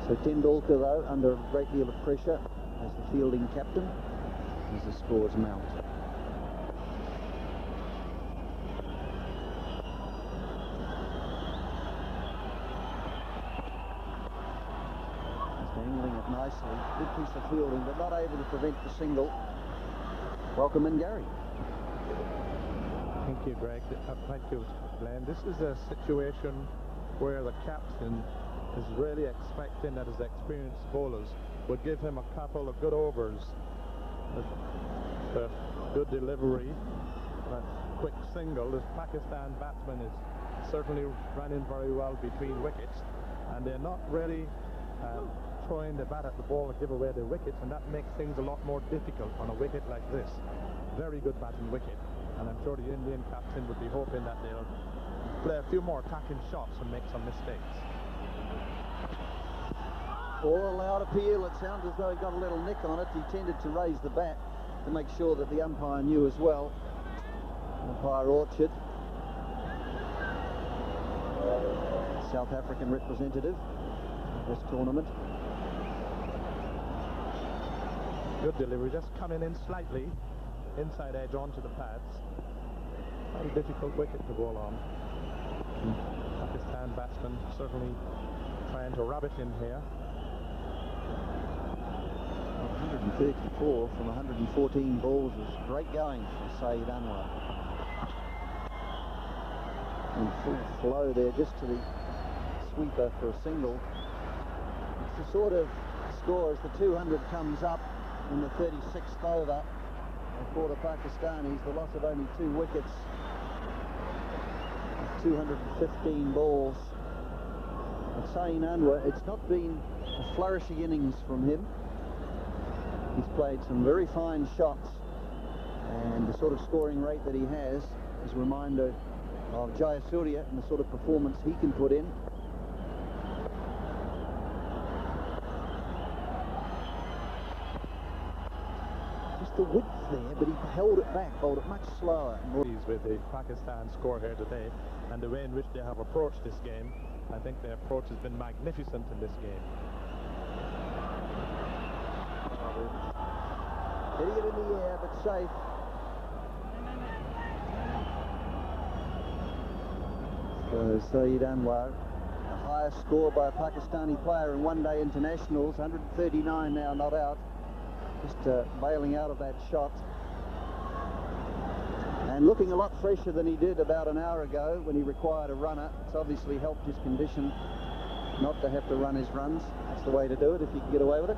So Tendulkar, though, under a great deal of pressure as the fielding captain, as the scores mount. Angling it nicely, good piece of fielding, but not able to prevent the single. Welcome in, Gary. Thank you, Greg. Thank you, Glenn. This is a situation where the captain is really expecting that his experienced bowlers would give him a couple of good overs, a good delivery, a quick single. This Pakistan batsman is certainly running very well between wickets, and they're not really throwing the bat at the ball and give away their wickets, and that makes things a lot more difficult on a wicket like this. Very good batting wicket, and I'm sure the Indian captain would be hoping that they'll play a few more attacking shots and make some mistakes. All allowed appeal. It sounds as though he got a little nick on it. He tended to raise the bat to make sure that the umpire knew as well. Umpire Orchard, South African representative of this tournament. Good delivery, just coming in slightly, inside edge onto the pads. Very difficult wicket to bowl on. Pakistan batsman certainly trying to rub it in here. 134 from 114 balls is great going for Saeed Anwar. In full flow there, just to the sweeper for a single. It's the sort of score as the 200 comes up in the 36th over for the Pakistanis. The loss of only 2 wickets, 215 balls. And Saeed Anwar, it's not been a flourishing innings from him. He's played some very fine shots, and the sort of scoring rate that he has is a reminder of Jayasuriya and the sort of performance he can put in. Just the width there, but he held it back, bowled it much slower. With the Pakistan score here today, and the way in which they have approached this game, I think their approach has been magnificent in this game. Hitting it in the air, but safe. So Saeed Anwar, the highest score by a Pakistani player in one-day internationals, 139 now, not out. Just bailing out of that shot. And looking a lot fresher than he did about an hour ago when he required a runner. It's obviously helped his condition not to have to run his runs. That's the way to do it if you can get away with it.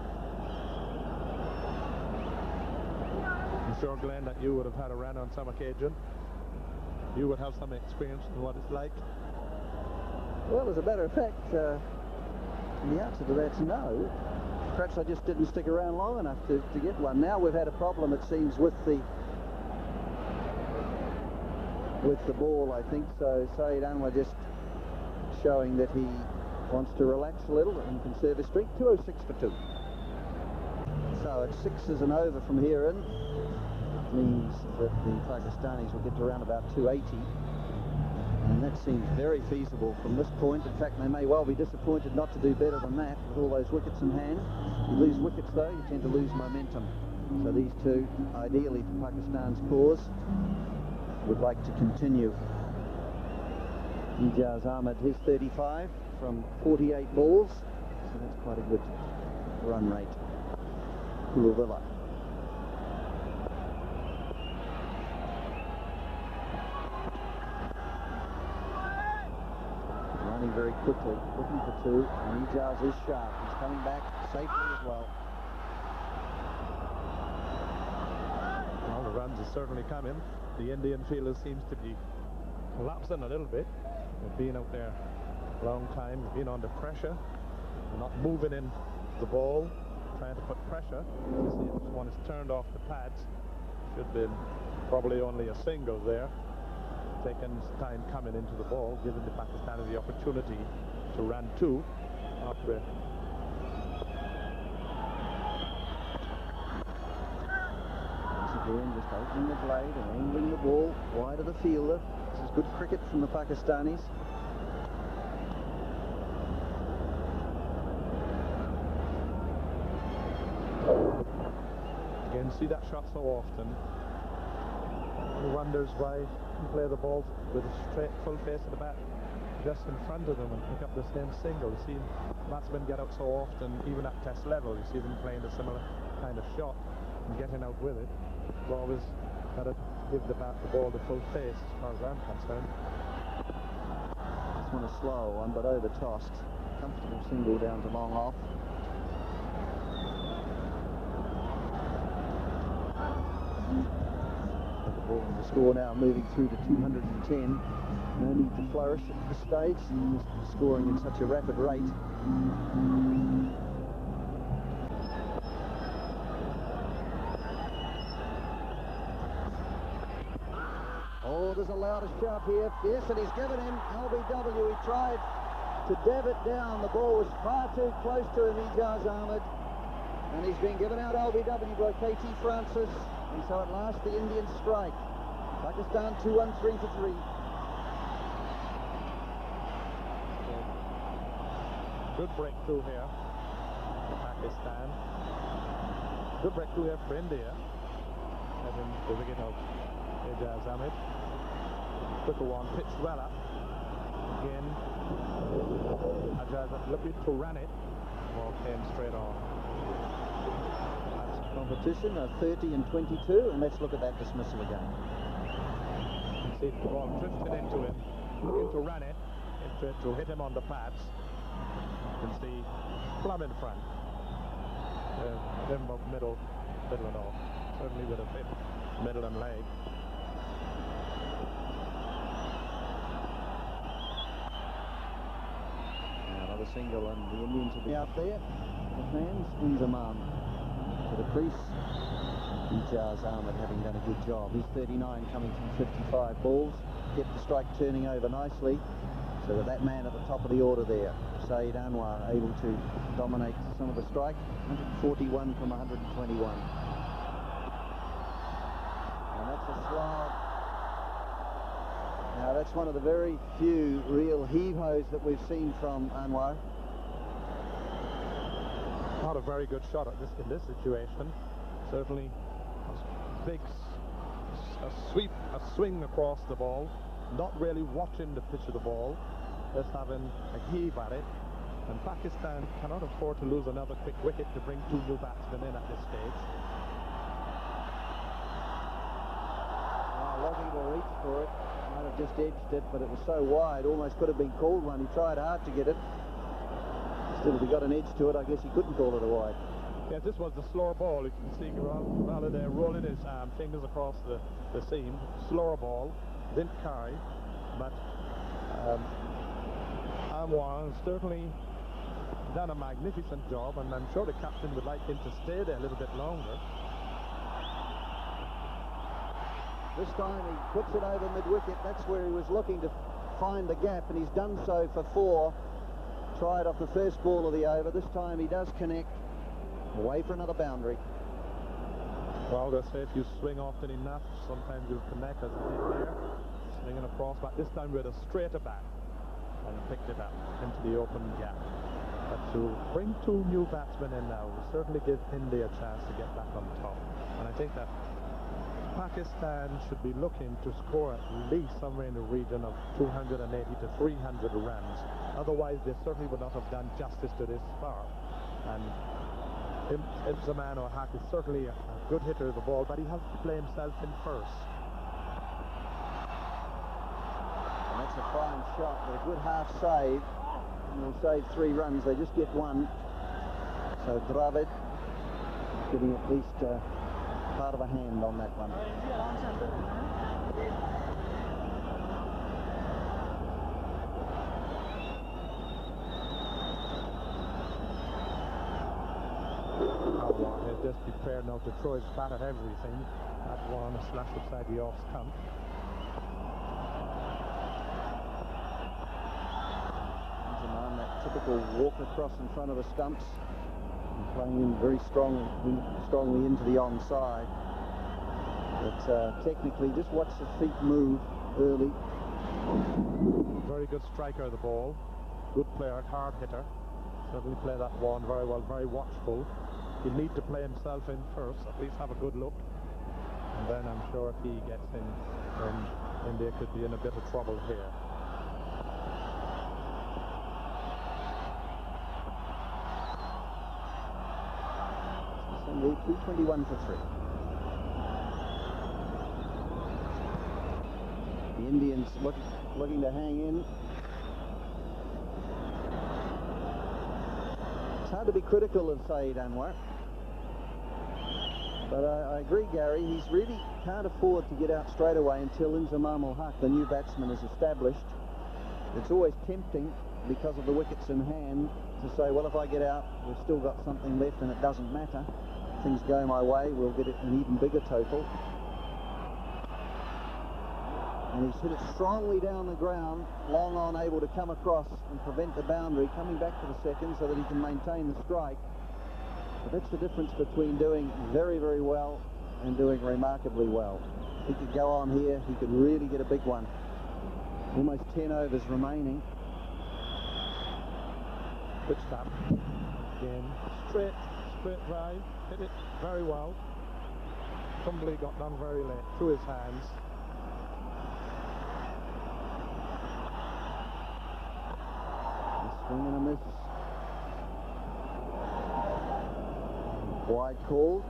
I'm sure, Glenn, that you would have had a run on some occasion. You would have some experience in what it's like. Well, as a matter of fact, the answer to that's no. Perhaps I just didn't stick around long enough to get one. Now we've had a problem, it seems, with the with the ball, I think. So Saeed Anwar just showing that he wants to relax a little and conserve his streak. 206 for 2. So it's 6 and over from here in. It means that the Pakistanis will get to around about 280. And that seems very feasible from this point. In fact, they may well be disappointed not to do better than that with all those wickets in hand. You lose wickets, though, you tend to lose momentum. So these two, ideally to Pakistan's cause, would like to continue. Ijaz Ahmed, his 35 from 48 balls. So that's quite a good run rate. Villa. Running very quickly, looking for 2, and Ijaz is sharp. He's coming back safely as well. Well, the runs are certainly coming. The Indian fielder seems to be collapsing a little bit. They've been out there a long time, they've been under pressure, they're not moving in the ball, trying to put pressure. You see, this one is turned off the pads. Should be probably only a single there. Taking time coming into the ball, giving the Pakistanis the opportunity to run 2 after it. Once again, just opening the blade and angling the ball wide of the fielder. This is good cricket from the Pakistanis. Again, see that shot so often. He wonders why he play the ball with a straight full face of the bat just in front of them and pick up the same single. You see batsmen get out so often, even at test level. You see them playing a similar kind of shot and getting out with it. You've always got to give the ball the full face as far as I'm concerned. This one a slow one, but over tossed. Comfortable single down to long off. The score now moving through to 210. No need to flourish at this stage, just scoring in such a rapid rate. Oh, there's a louder shout here. Yes, and he's given him LBW. He tried to dab it down. The ball was far too close to him, Ijaz Ahmed. And he's been given out LBW by KT Francis. And so at last the Indians strike. Pakistan 2-1-3 for 3. Good breakthrough here for Pakistan. Good breakthrough here for India. Having the wicket of Ijaz Ahmed. Quicker one, pitched well up. Again, Ijaz Ahmed looking to run it. Ball came straight on. Competition of 30 and 22, and let's look at that dismissal again. You see the ball drifted into him, looking to run it, to hit him on the pads. You can see plumb in front. Then middle and all. Certainly would have hit middle and leg. Now another single, and the Indians will be out there. The fans, Inzamam to the crease. Ijaz Ahmed having done a good job. He's 39 coming from 55 balls. Kept the strike turning over nicely. So with that man at the top of the order there, Saeed Anwar able to dominate some of the strike. 141 from 121. And that's a slide. Now that's one of the very few real heave-hos that we've seen from Anwar. Not a very good shot at in this situation. Certainly a swing across the ball, not really watching the pitch of the ball, just having a heave at it. And Pakistan cannot afford to lose another quick wicket to bring 2 new batsmen in at this stage. Looking to reach for it, might have just edged it, but it was so wide, almost could have been called one. He tried hard to get it. Still, if he got an edge to it, I guess he couldn't call it a wide. Yes, this was the slower ball. You can see rather than rolling his fingers across the seam, slower ball, didn't carry, but Anwar has certainly done a magnificent job, and I'm sure the captain would like him to stay there a little bit longer. This time he puts it over mid-wicket. That's where he was looking to find the gap, and he's done so for 4. Tried off the first ball of the over. This time he does connect. Away for another boundary. Well, they say if you swing often enough, sometimes you'll connect, as I did here. Swinging across, but this time with a straighter bat, and picked it up into the open gap. But to bring 2 new batsmen in now will certainly give India a chance to get back on top. And I think that Pakistan should be looking to score at least somewhere in the region of 280 to 300 runs. Otherwise, they certainly would not have done justice to this far. And Imzaman Haq is certainly a good hitter of the ball, but he has to play himself in first. And that's a fine shot with a good half save. And they'll save 3 runs. They just get 1. So Dravid getting at least part of a hand on that one. He'll just be prepared now to throw his bat at everything. That one, a slash beside the off stump. That typical walk across in front of the stumps, and playing in very strongly into the onside. But technically, just watch the feet move early. Very good striker of the ball. Good player, hard hitter. Certainly play that one very well, very watchful. He'll need to play himself in first, at least have a good look. And then I'm sure if he gets in, then India could be in a bit of trouble here. Sunday, 221 for 3. The Indians looking to hang in. It's hard to be critical of Saeed Anwar, but I agree, Gary, he's really can't afford to get out straight away until Inzamam Haq, the new batsman, is established. It's always tempting, because of the wickets in hand, to say, well, if I get out, we've still got something left and it doesn't matter. If things go my way, we'll get an even bigger total. And he's hit it strongly down the ground, long on, able to come across and prevent the boundary, coming back to the second so that he can maintain the strike. But that's the difference between doing very, very well and doing remarkably well. He could go on here, he could really get a big one. Almost 10 overs remaining. Good stop. Again, straight drive, hit it very well. Tumbly got done very late, through his hands. Swing and a miss. Wide call.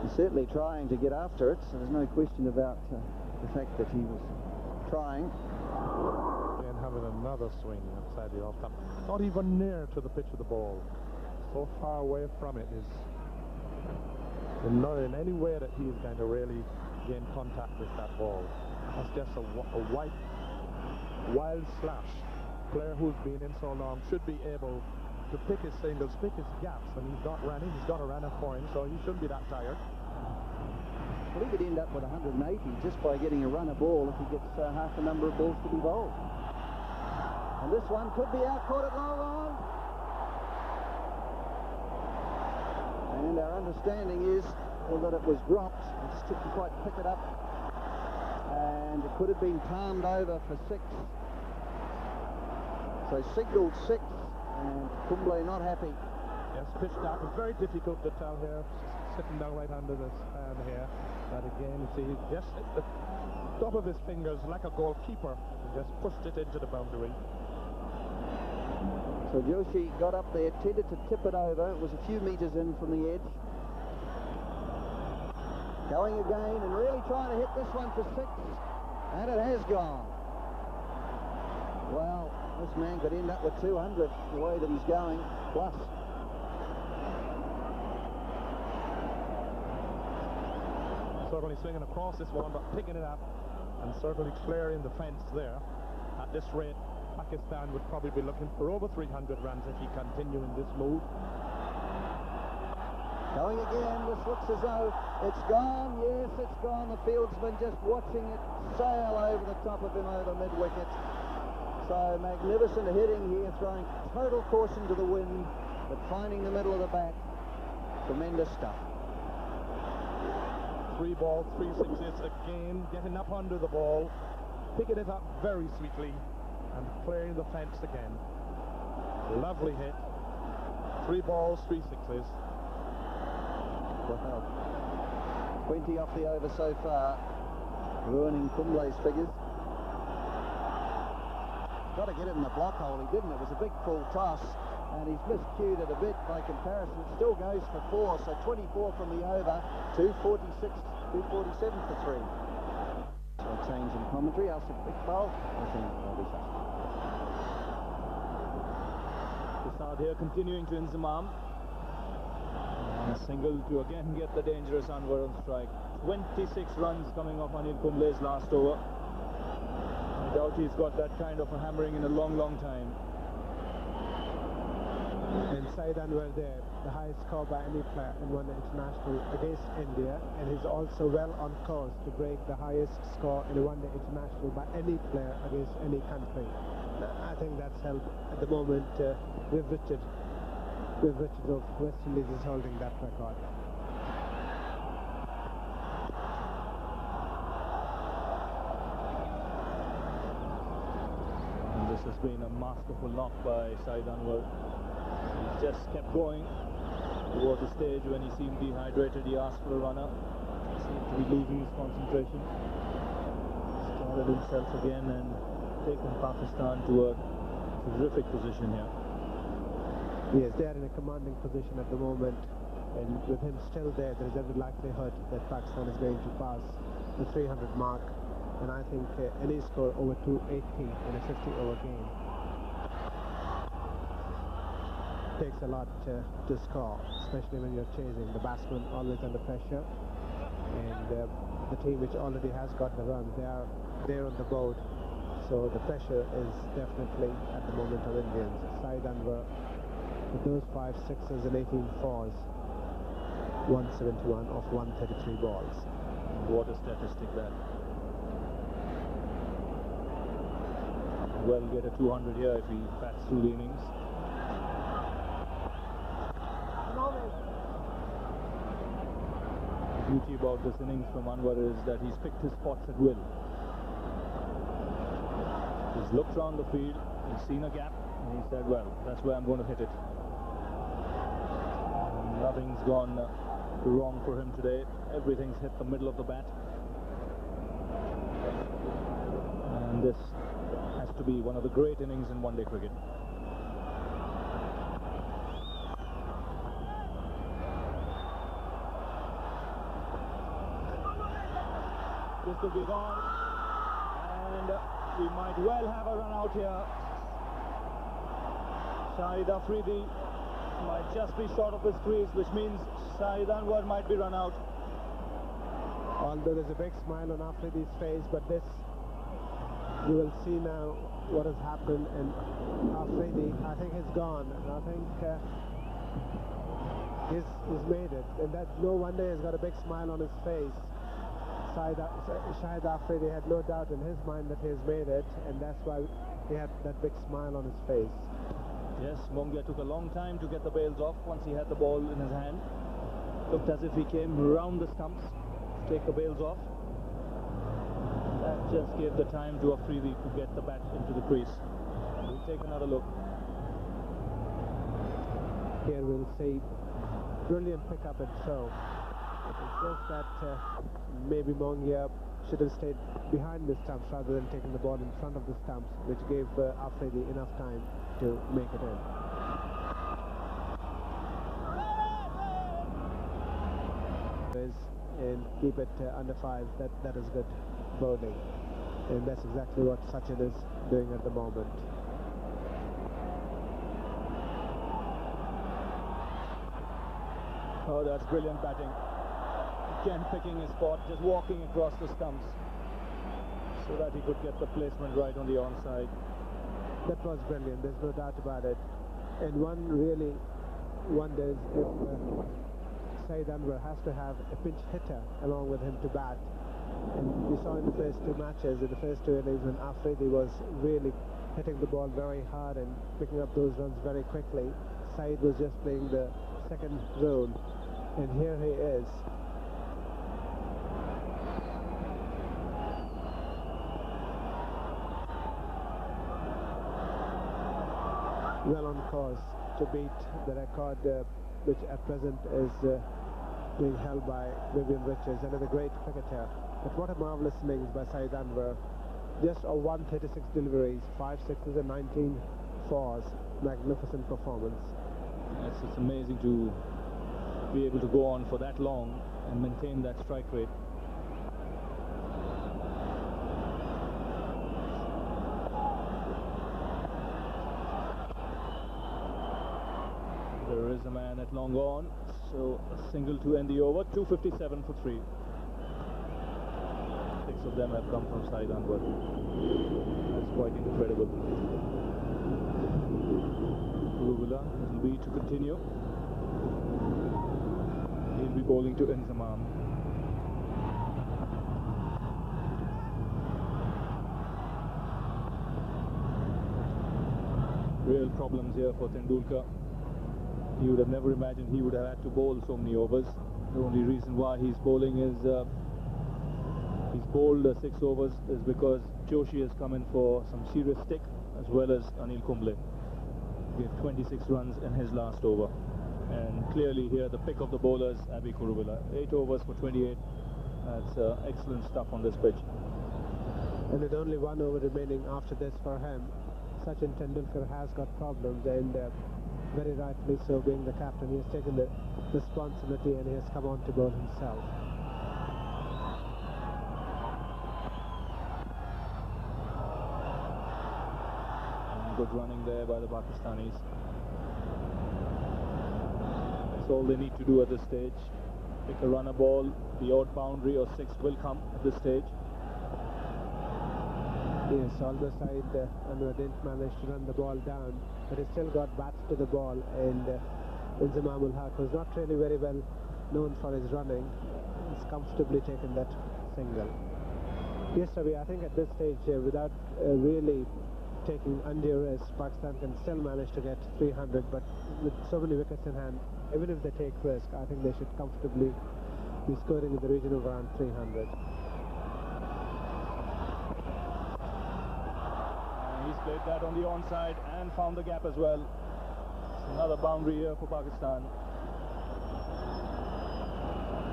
He's certainly trying to get after it, so there's no question about the fact that he was trying. And having another swing outside the off stump. Not even near to the pitch of the ball. So far away from it is not in any way that he is going to really gain contact with that ball. That's just a wild slash. Player who's been in so long should be able to pick his singles, pick his gaps, and he's not running. He's got a runner for him, so he shouldn't be that tired. Well, he could end up with 180 just by getting a runner ball if he gets half the number of balls to be bowled. And this one could be out, caught at long on. And our understanding is that it was dropped. It just didn't quite pick it up. And it could have been palmed over for 6. So signalled 6, and Kumble not happy. Yes, pitched out. It's very difficult to tell here, sitting down right under this hand here. But again, you see, he just hit the top of his fingers like a goalkeeper and just pushed it into the boundary. So Joshi got up there, tended to tip it over. It was a few metres in from the edge. Going again and really trying to hit this one for 6. And it has gone. Well, this man could end up with 200 the way that he's going, plus. Certainly swinging across this one, but picking it up and certainly clearing the fence there. At this rate, Pakistan would probably be looking for over 300 runs if he continued in this mood. Going again, this looks as though it's gone. Yes, it's gone. The fieldsman just watching it sail over the top of him over mid-wicket. So magnificent hitting here, throwing total caution to the wind, but finding the middle of the bat. Tremendous stuff. 3 balls, 3 sixes again, getting up under the ball, picking it up very sweetly and clearing the fence again. Lovely hit. 3 balls, 3 sixes. Wow. 20 off the over so far, ruining Kumble's figures. Got to get it in the block hole, he didn't. It was a big full toss, and he's miscued it a bit by comparison. It still goes for 4, so 24 from the over, 246, 247 for 3. So a change in commentary, Asif Iqbal, I think will be fast. Prasad here continuing to Inzamam. And a single to again get the dangerous Anwar on strike. 26 runs coming off Anil Kumble's last over. I doubt he's got that kind of a hammering in a long, long time. And Saeed Anwar there, the highest score by any player in one international against India, and he's also well on course to break the highest score in a one-day international by any player against any country. I think that's helped at the moment with Richard of West Indies is holding that record. And this has been a masterful knock by Saeed Anwar. He just kept going towards the stage. When he seemed dehydrated, he asked for a runner. He seemed to be losing his concentration. Started himself again and taken Pakistan to a terrific position here. Yes, they are in a commanding position at the moment, and with him still there is every likelihood that Pakistan is going to pass the 300 mark, and I think any score over 280 in a 50-over game takes a lot to score, especially when you're chasing. The batsman always under pressure, and the team which already has got the run, they are there on the board, so the pressure is definitely at the moment of Indians. Saeed Anwar with those 5 sixes and 18 fours, 171 off 133 balls. What a statistic that. Well, get a 200 here if he bats through the innings. The beauty about this innings from Anwar is that he's picked his spots at will. He's looked around the field, he's seen a gap, and he said, well, that's where I'm going to hit it. Nothing's gone wrong for him today. Everything's hit the middle of the bat. And this has to be one of the great innings in one-day cricket. This could be gone. And we might well have a run out here. Shahid Afridi might just be short of his crease, which means Saeed Anwar might be run out. Although there's a big smile on Afridi's face, but this, you will see now what has happened, and Afridi, I think, is gone, and I think he's made it, and that no wonder he's got a big smile on his face. Shahid Afridi had no doubt in his mind that he has made it, and that's why he had that big smile on his face. Yes, Mongia took a long time to get the bails off once he had the ball in his hand. Looked as if he came round the stumps to take the bails off. That just gave the time to Afridi to get the bat into the crease. We'll take another look. Here we'll see brilliant pick-up and throw. It's just that maybe Mongia should have stayed behind the stumps rather than taking the ball in front of the stumps, which gave Afridi enough time to make it in. And keep it under 5, that is good bowling, and that's exactly what Sachin is doing at the moment. Oh, that's brilliant batting. Again picking his spot, just walking across the stumps so that he could get the placement right on the onside. That was brilliant, there's no doubt about it. And one really wonders if Saeed Anwar has to have a pinch hitter along with him to bat. And we saw in the first two matches, in the first two innings, when Afridi was really hitting the ball very hard and picking up those runs very quickly, Saeed was just playing the second role, and here he is. Well on course to beat the record which at present is being held by Vivian Richards, another great cricketer. But what a marvellous innings by Saeed Anwar. Just 136 deliveries, 5 sixes and 19 fours. Magnificent performance. Yes, it's amazing to be able to go on for that long and maintain that strike rate. There is a man at long on, so a single to end the over. 257 for 3. 6 of them have come from Saeed Anwar. That's quite incredible. Rubula, it'll be to continue. He'll be bowling to Inzamam. Real problems here for Tendulkar. He would have never imagined he would have had to bowl so many overs. The only reason why he's bowling is he's bowled 6 overs is because Joshi has come in for some serious stick, as well as Anil Kumble. Gave 26 runs in his last over. And clearly here the pick of the bowlers, Abhi Kuruvilla. 8 overs for 28. That's excellent stuff on this pitch. And with only 1 over remaining after this for him, Sachin Tendulkar has got problems, and very rightly so, being the captain. He has taken the responsibility and he has come on to bowl himself. And good running there by the Pakistanis. That's all they need to do at this stage. Pick a runner ball, the odd boundary or 6 will come at this stage. Yes, although Saeed Anwar didn't manage to run the ball down, but he still got bats to the ball, and Inzamam ul Haq was not really very well known for his running. He's comfortably taken that single. Yes, Ravi, I think at this stage, without really taking undue risk, Pakistan can still manage to get 300, but with so many wickets in hand, even if they take risk, I think they should comfortably be scoring in the region of around 300. He's played that on the onside and found the gap as well. It's another boundary here for Pakistan.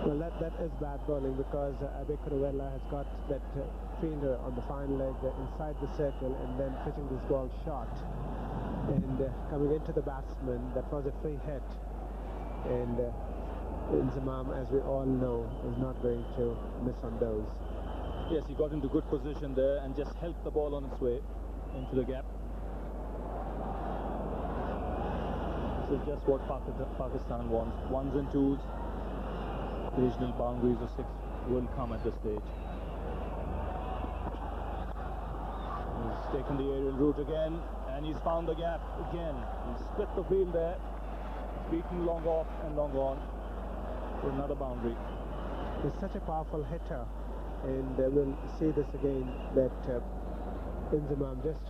Well, that is bad bowling, because Abhi Kuruvilla has got that fielder on the fine leg inside the circle and then pitching this ball short. And coming into the batsman, that was a free hit. And Inzamam, as we all know, is not going to miss on those. Yes, he got into good position there and just helped the ball on its way into the gap. This is just what Pakistan wants. 1s and 2s. Occasional boundaries of 6 will come at this stage. He's taken the aerial route again, and he's found the gap again. He's split the field there. He's beaten long off and long on for another boundary. He's such a powerful hitter, and we'll see this again, that Inzamam just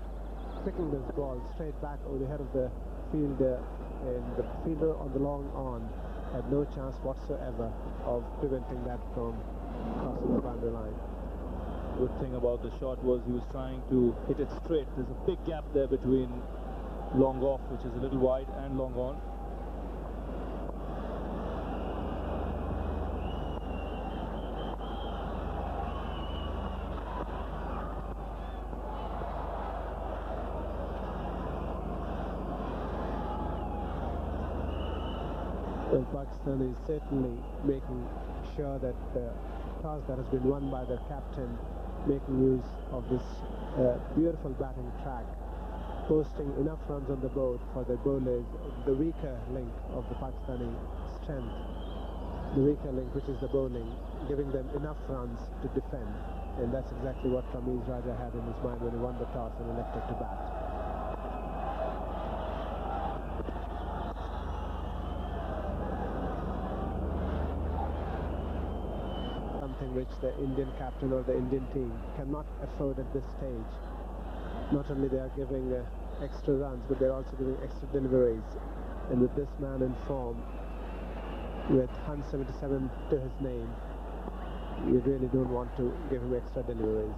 flicking this ball straight back over the head of the fielder, and the fielder on the long on had no chance whatsoever of preventing that from crossing the boundary line. Good thing about the shot was he was trying to hit it straight. There's a big gap there between long off, which is a little wide, and long on. Well, Pakistan is certainly making sure that the toss that has been won by their captain, making use of this beautiful batting track, posting enough runs on the board for their bowlers, the weaker link of the Pakistani strength, the weaker link, which is the bowling, giving them enough runs to defend. And that's exactly what Ramiz Raja had in his mind when he won the toss and elected to bat. something which the Indian captain or the Indian team cannot afford at this stage. Not only they are giving extra runs, but they're also giving extra deliveries. And with this man in form, with 177 to his name, you really don't want to give him extra deliveries.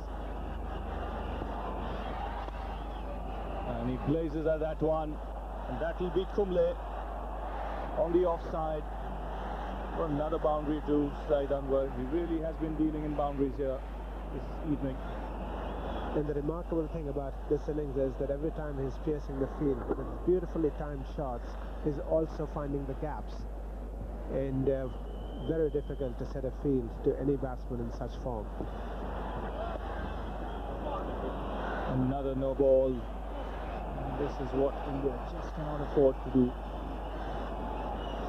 And he blazes at that one, and that will be Kumble on the offside for another boundary to Saeed Anwar. He really has been dealing in boundaries here this evening. And the remarkable thing about this innings is that every time he's piercing the field with beautifully timed shots, he's also finding the gaps. And very difficult to set a field to any batsman in such form. Another no ball. This is what India just cannot afford to do.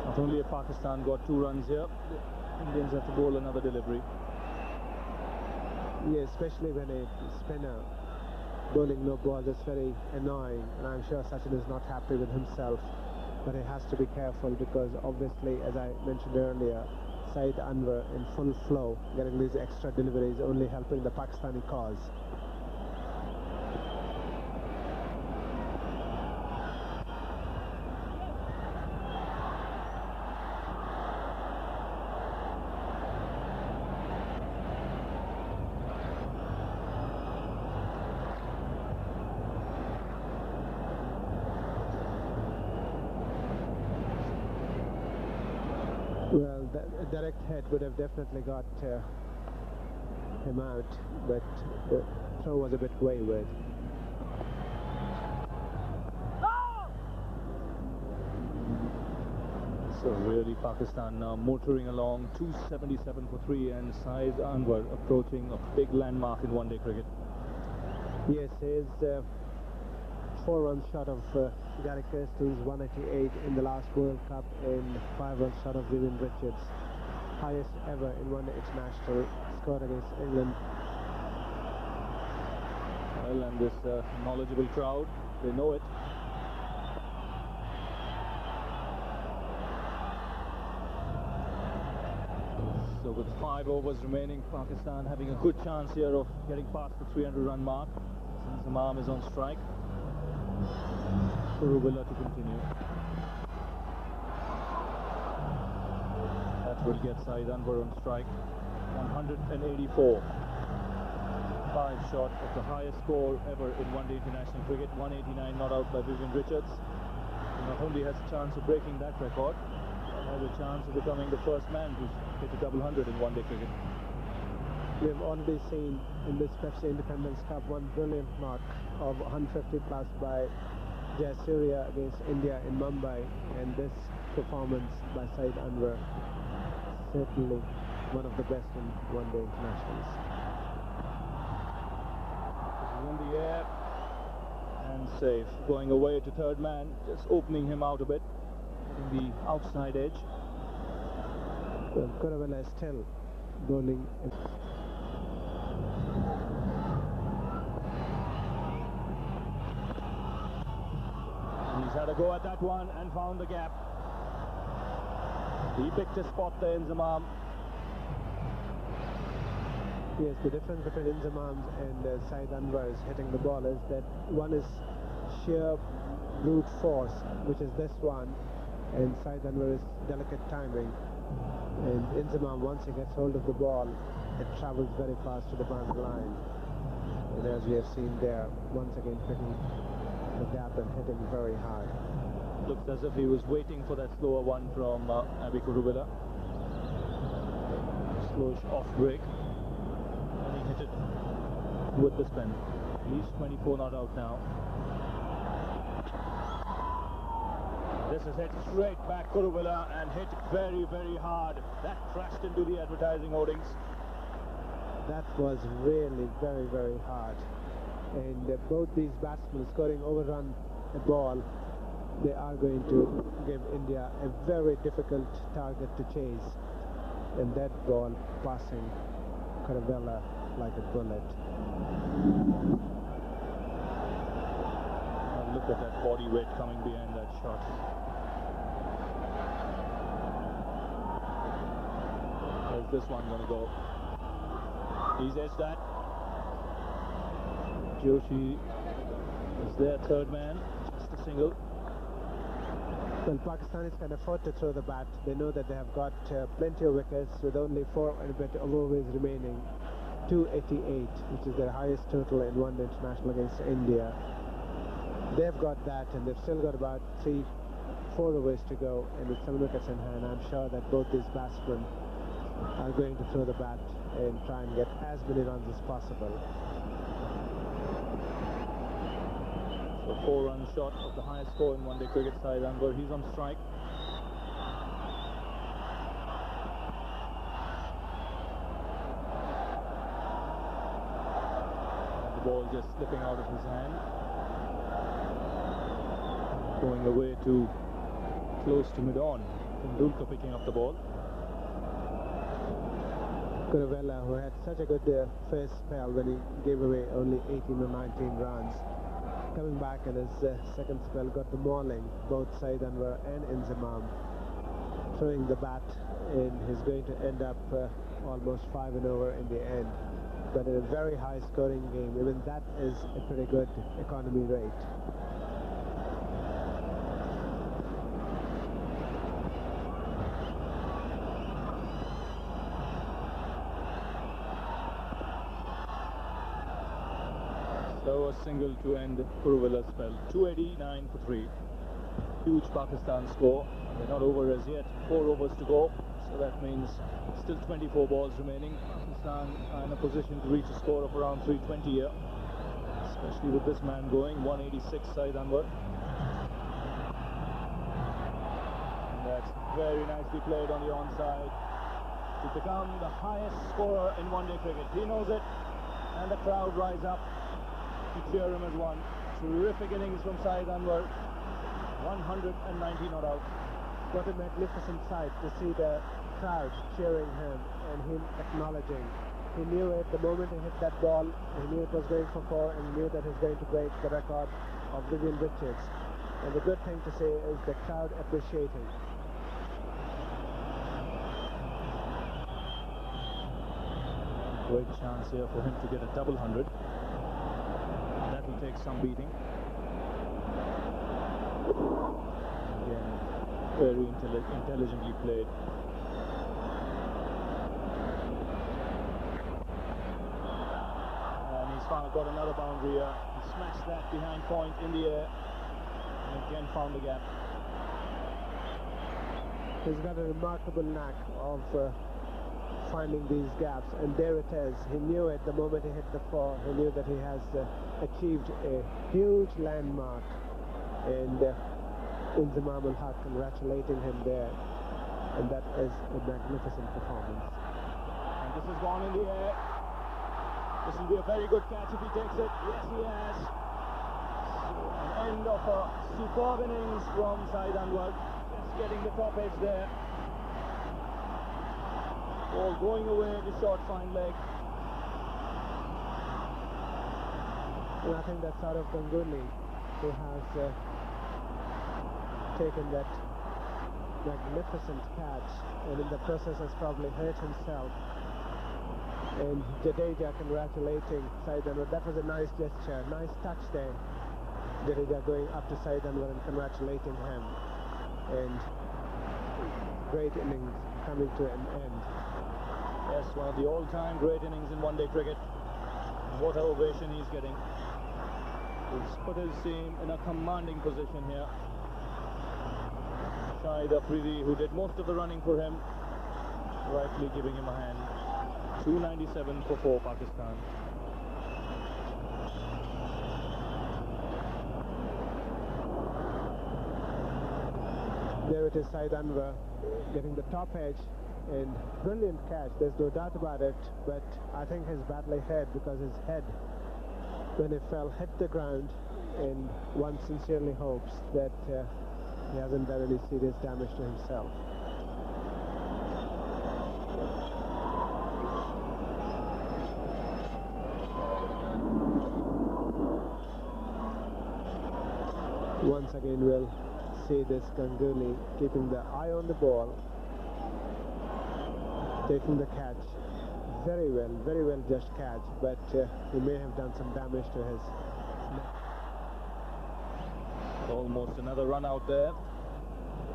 Not only have Pakistan got 2 runs here, the Indians have to bowl another delivery. Yeah, especially when a spinner bowling no balls is very annoying, and I'm sure Sachin is not happy with himself, but he has to be careful because obviously, as I mentioned earlier, Saeed Anwar in full flow, getting these extra deliveries only helping the Pakistani cause. Well, a direct hit would have definitely got him out, but the throw was a bit wayward. So really Pakistan now motoring along, 277 for 3, and Saeed Anwar approaching a big landmark in one-day cricket. Yes, he is 4 runs short of Gary Kirsten's 188 in the last World Cup and 5 runs short of Vivian Richards, highest ever in one-day international scored against England. Well, and this knowledgeable crowd, they know it. So with 5 overs remaining, Pakistan having a good chance here of getting past the 300-run mark. Since Imam is on strike. Kuruvilla to continue. That will get Saeed Anwar on strike. 184. 5 short of the highest score ever in one-day international cricket. 189 not out by Vivian Richards. He not only has a chance of breaking that record, but has a chance of becoming the first man to hit a double hundred in one-day cricket. We have already seen in this Pepsi Independence Cup one brilliant knock of 150 plus by Jayasuriya against India in Mumbai, and this performance by Saeed Anwar certainly one of the best in one-day internationals. In the air and safe, going away to third man, just opening him out a bit, hitting the outside edge. Well, Kuruvilla is still bowling. He's had a go at that one and found the gap. He picked a spot there in Zamam. Yes, the difference between Inzamam's and Saeed Anwar's hitting the ball is that one is sheer brute force, which is this one, and Saeed Anwar is delicate timing. And Inzamam, once he gets hold of the ball, it travels very fast to the boundary line. And as we have seen there, once again picking the gap and hitting very hard. Looks as if he was waiting for that slower one from Abhi Kuruvilla. Slowish off break. And he hit it with the spin. At least 24 not out now. This is hit straight back Kuruvilla and hit very, very hard. That crashed into the advertising hoardings. That was really very, very hard. And both these batsmen scoring overrun a ball, they are going to give India a very difficult target to chase. And that ball passing Kuruvilla like a bullet. And look at that body weight coming behind that shot. Where's this one going to go? He's edged that. Joshi is their third man, just a single. Well, Pakistanis can afford to throw the bat. They know that they have got plenty of wickets with only 4 and a bit of overs remaining. 288, which is their highest total in one international against India. They've got that, and they've still got about 3-4 overs to go, and with 7 wickets in hand, I'm sure that both these batsmen are going to throw the bat and try and get as many runs as possible. So 4-run shot of the highest score in one-day cricket. Saeed Anwar, he's on strike. And the ball just slipping out of his hand. Going away to close to mid-on. Tendulkar picking up the ball. Kuruvella, who had such a good first spell when he gave away only 18 or 19 runs, coming back in his second spell, got the mauling, both Saeed Anwar and Inzamam throwing the bat, and he's going to end up almost 5 and over in the end. But in a very high scoring game, even that is a pretty good economy rate. So a single to end Kuruvella's spell. 289 for 3. Huge Pakistan score. They're not over as yet. 4 overs to go. So that means still 24 balls remaining. Pakistan are in a position to reach a score of around 320 here. Especially with this man going. 186 Saeed Anwar. And that's very nicely played on the onside to become the highest scorer in one-day cricket. He knows it. And the crowd rise up to cheer him as one. Terrific innings from Saeed Anwar. 190 not out. What a magnificent sight to see the crowd cheering him and him acknowledging. He knew it the moment he hit that ball. He knew it was going for 4, and he knew that he's going to break the record of Vivian Richards. And the good thing to say is the crowd appreciating. Great chance here for him to get a double 100. That will take some beating. Again, very intelligently played. And he's got another boundary here. He smashed that behind point in the air. And again found the gap. He's got a remarkable knack of finding these gaps, and there it is. He knew it the moment he hit the 4. He knew that he has achieved a huge landmark, and Inzamam ul-Haq congratulating him there, and that is a magnificent performance. And this has gone in the air. This will be a very good catch if he takes it. Yes, he has. So an end of a superb innings from Saeed Anwar. Just getting the top edge there. Ball going away to short fine leg. And I think that's out of Ganguly, who has taken that magnificent catch, and in the process has probably hurt himself. And Jadeja congratulating Saeed Anwar. That was a nice gesture, nice touch there. Jadeja going up to Saeed Anwar and congratulating him. And great innings coming to an end. Yes, one of the all-time great innings in one-day cricket. What an ovation he's getting. He's put his team in a commanding position here. Shahid Afridi, who did most of the running for him, rightly giving him a hand. 297 for 4 Pakistan. There it is, Saeed Anwar getting the top edge, and brilliant catch, there's no doubt about it, but I think he's badly hit because his head, when it fell, hit the ground, and one sincerely hopes that he hasn't done any serious damage to himself. Once again we'll see this Ganguly keeping the eye on the ball, taking the catch very well judged catch, but he may have done some damage to his neck. Almost another run out there.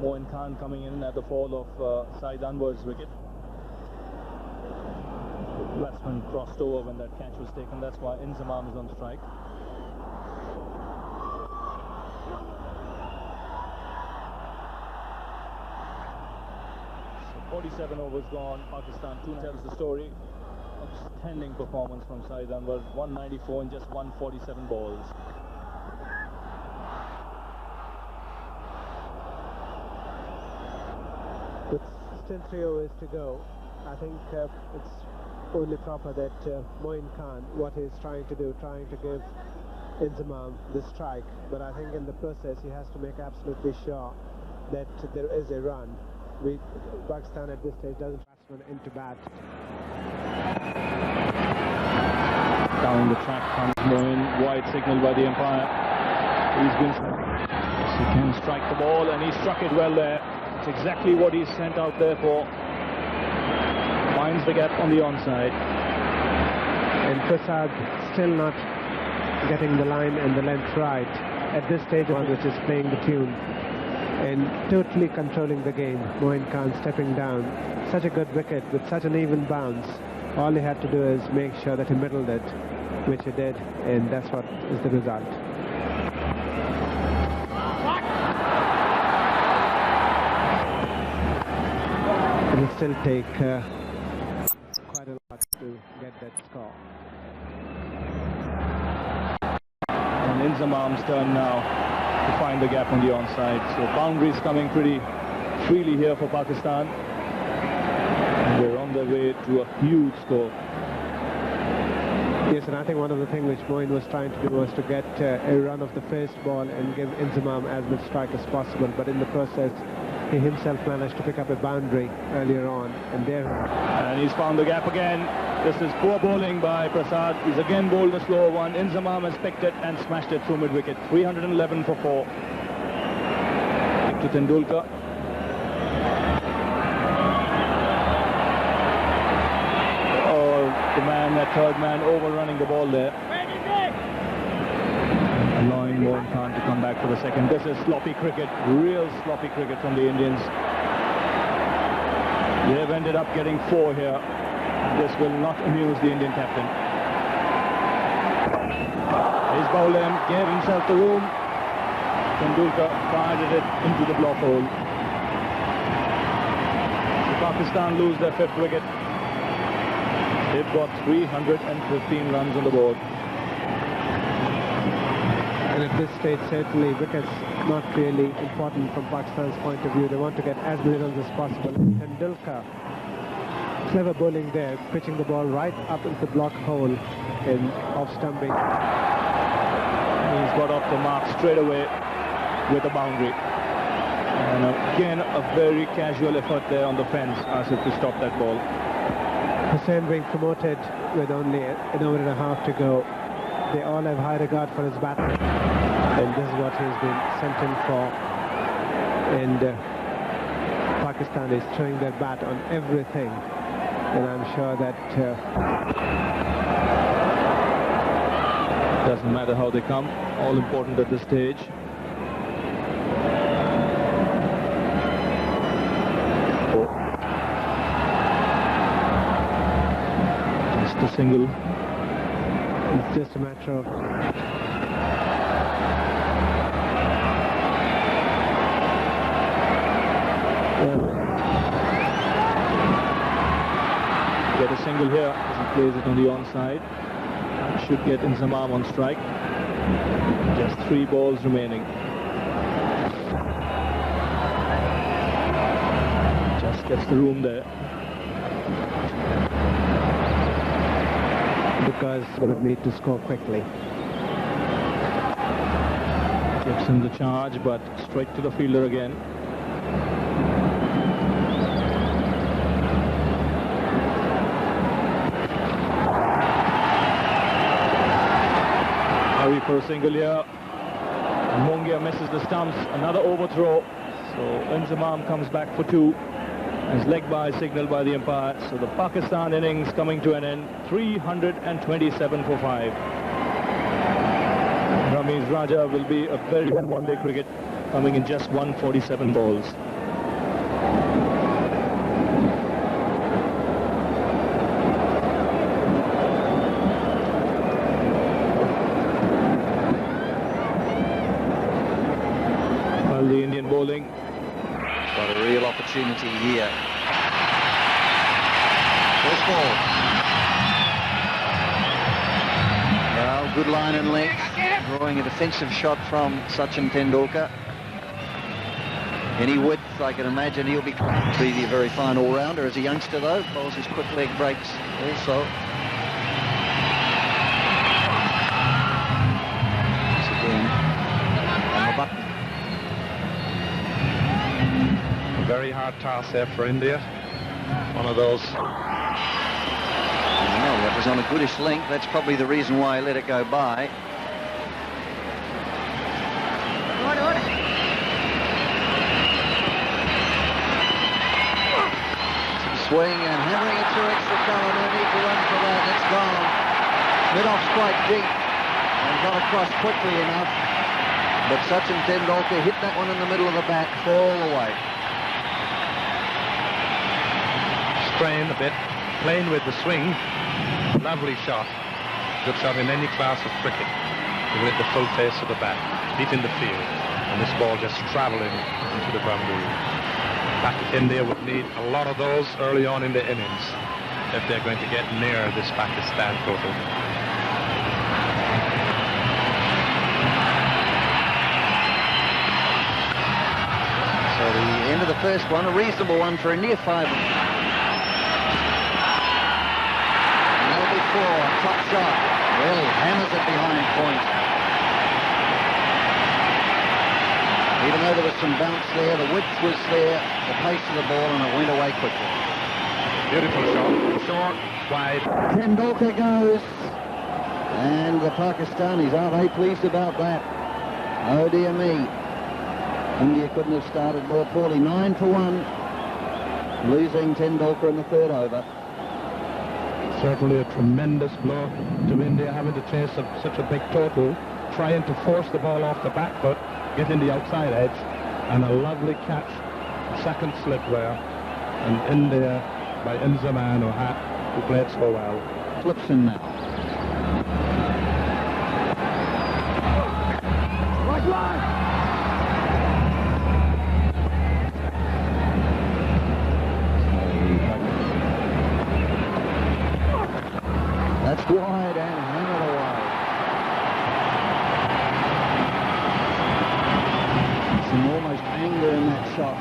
Moin Khan coming in at the fall of Saeed Anwar's wicket. The batsman crossed over when that catch was taken. That's why Inzamam is on strike. So 47 overs gone. Pakistan 2 tells the story. Outstanding performance from Saeed Anwar. 194 in just 147 balls. With still 3 overs to go, I think it's only proper that Moin Khan, what he's trying to do, trying to give Inzamam the strike, but I think in the process he has to make absolutely sure that there is a run. Pakistan at this stage doesn't batsman into bat. Down the track comes Moin, wide signal by the umpire. He can strike the ball, and he struck it well there. It's exactly what he's sent out there for. Finds the gap on the onside. And Prasad still not getting the line and the length right at this stage, one which is playing the tune and totally controlling the game. Moin Khan stepping down. Such a good wicket with such an even bounce. All he had to do is make sure that he middled it, which he did, and that's what is the result. It will still take quite a lot to get that score. And Inzamam's turn now to find the gap on the onside. So boundaries coming pretty freely here for Pakistan. And they're on their way to a huge score. Yes, and I think one of the things which Moin was trying to do was to get a run of the first ball and give Inzamam as much strike as possible, but in the process he himself managed to pick up a boundary earlier on, and there... And he's found the gap again. This is poor bowling by Prasad. He's again bowled a slower one. Inzamam has picked it and smashed it through mid-wicket. 311 for 4. Back to Tendulkar. Oh, the man, that third man, overrunning the ball there. Allowing Moin Khan to come back for the second. This is sloppy cricket, real sloppy cricket from the Indians. They have ended up getting 4 here. This will not amuse the Indian captain. He's bowled him, gave himself the room. Tendulkar fired it into the block hole. So Pakistan lose their 5th wicket. They've got 315 runs on the board. And at this stage, certainly wickets not really important from Pakistan's point of view. They want to get as many runs as possible. Tendulkar, clever bowling there, pitching the ball right up into the block hole in off-stumping. He's got off the mark straight away with a boundary. And again, a very casual effort there on the fence, as if to stop that ball. Hussain being promoted with only an over and a half to go. They all have high regard for his batting, and this is what he's been sent in for. And Pakistan is throwing their bat on everything, and I'm sure that doesn't matter how they come, all important at this stage. Just a single. It's just a matter of get a single here as he plays it on the onside. Should get Inzamam on strike. Just 3 balls remaining. Just gets the room there. because they would need to score quickly. Gives him the charge, but straight to the fielder again. Hurry for a single here. Mongia misses the stumps. Another overthrow. So Inzamam comes back for 2. As leg by signaled by the umpire. So the Pakistan innings coming to an end. 327 for 5. Ramesh Raja will be a very good one-day cricket, coming in just 147 balls. While the Indian bowling. Got a real opportunity here. First ball. Well, good line and length. Drawing a defensive shot from Sachin Tendulkar. Any width, I can imagine he'll be a very fine all-rounder as a youngster, though. Bowls his quick leg breaks also. Once again, on the button. A very hard task there for India. One of those. Well, that was on a goodish length. That's probably the reason why I let it go by. Swing and hammering it through extra cover. No need to run for that. It's gone. Mid-off's quite deep and got across quickly enough. But Sachin Tendulkar hit that one in the middle of the bat, all the way. Strain a bit, playing with the swing. Lovely shot. Good shot in any class of cricket. To hit the full face of the bat, deep in the field. And this ball just travelling into the boundary. India would need a lot of those early on in the innings if they're going to get near this Pakistan total. So the end of the first one, a reasonable one for India. 5. Another big 4, top shot. Really hammers it behind point. Even though there was some bounce there, the width was there, the pace of the ball, and it went away quickly. Beautiful shot, short, wide. Tendulkar goes, and the Pakistanis, aren't they pleased about that? Oh dear me. India couldn't have started more poorly. 9 for 1, losing Tendulkar in the third over. Certainly a tremendous blow to India, having to chase such a big total, trying to force the ball off the back foot, getting the outside edge, and a lovely catch, a second slip there, and India by Inzaman who played so well. Flips in now. Right line. That's wide and hammered away. Some almost anger in that shot,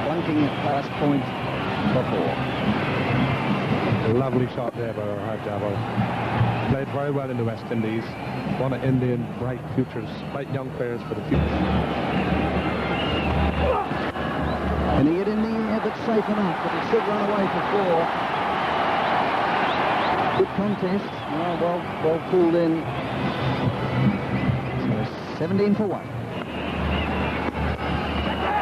plunking it past point before. A lovely shot there by Harjava. Played very well in the West Indies. One of Indian bright futures, bright young players for the future. Can he get in the air, but safe enough, but he should run away for 4. Good contest. Oh, well pulled in. So 17 for 1.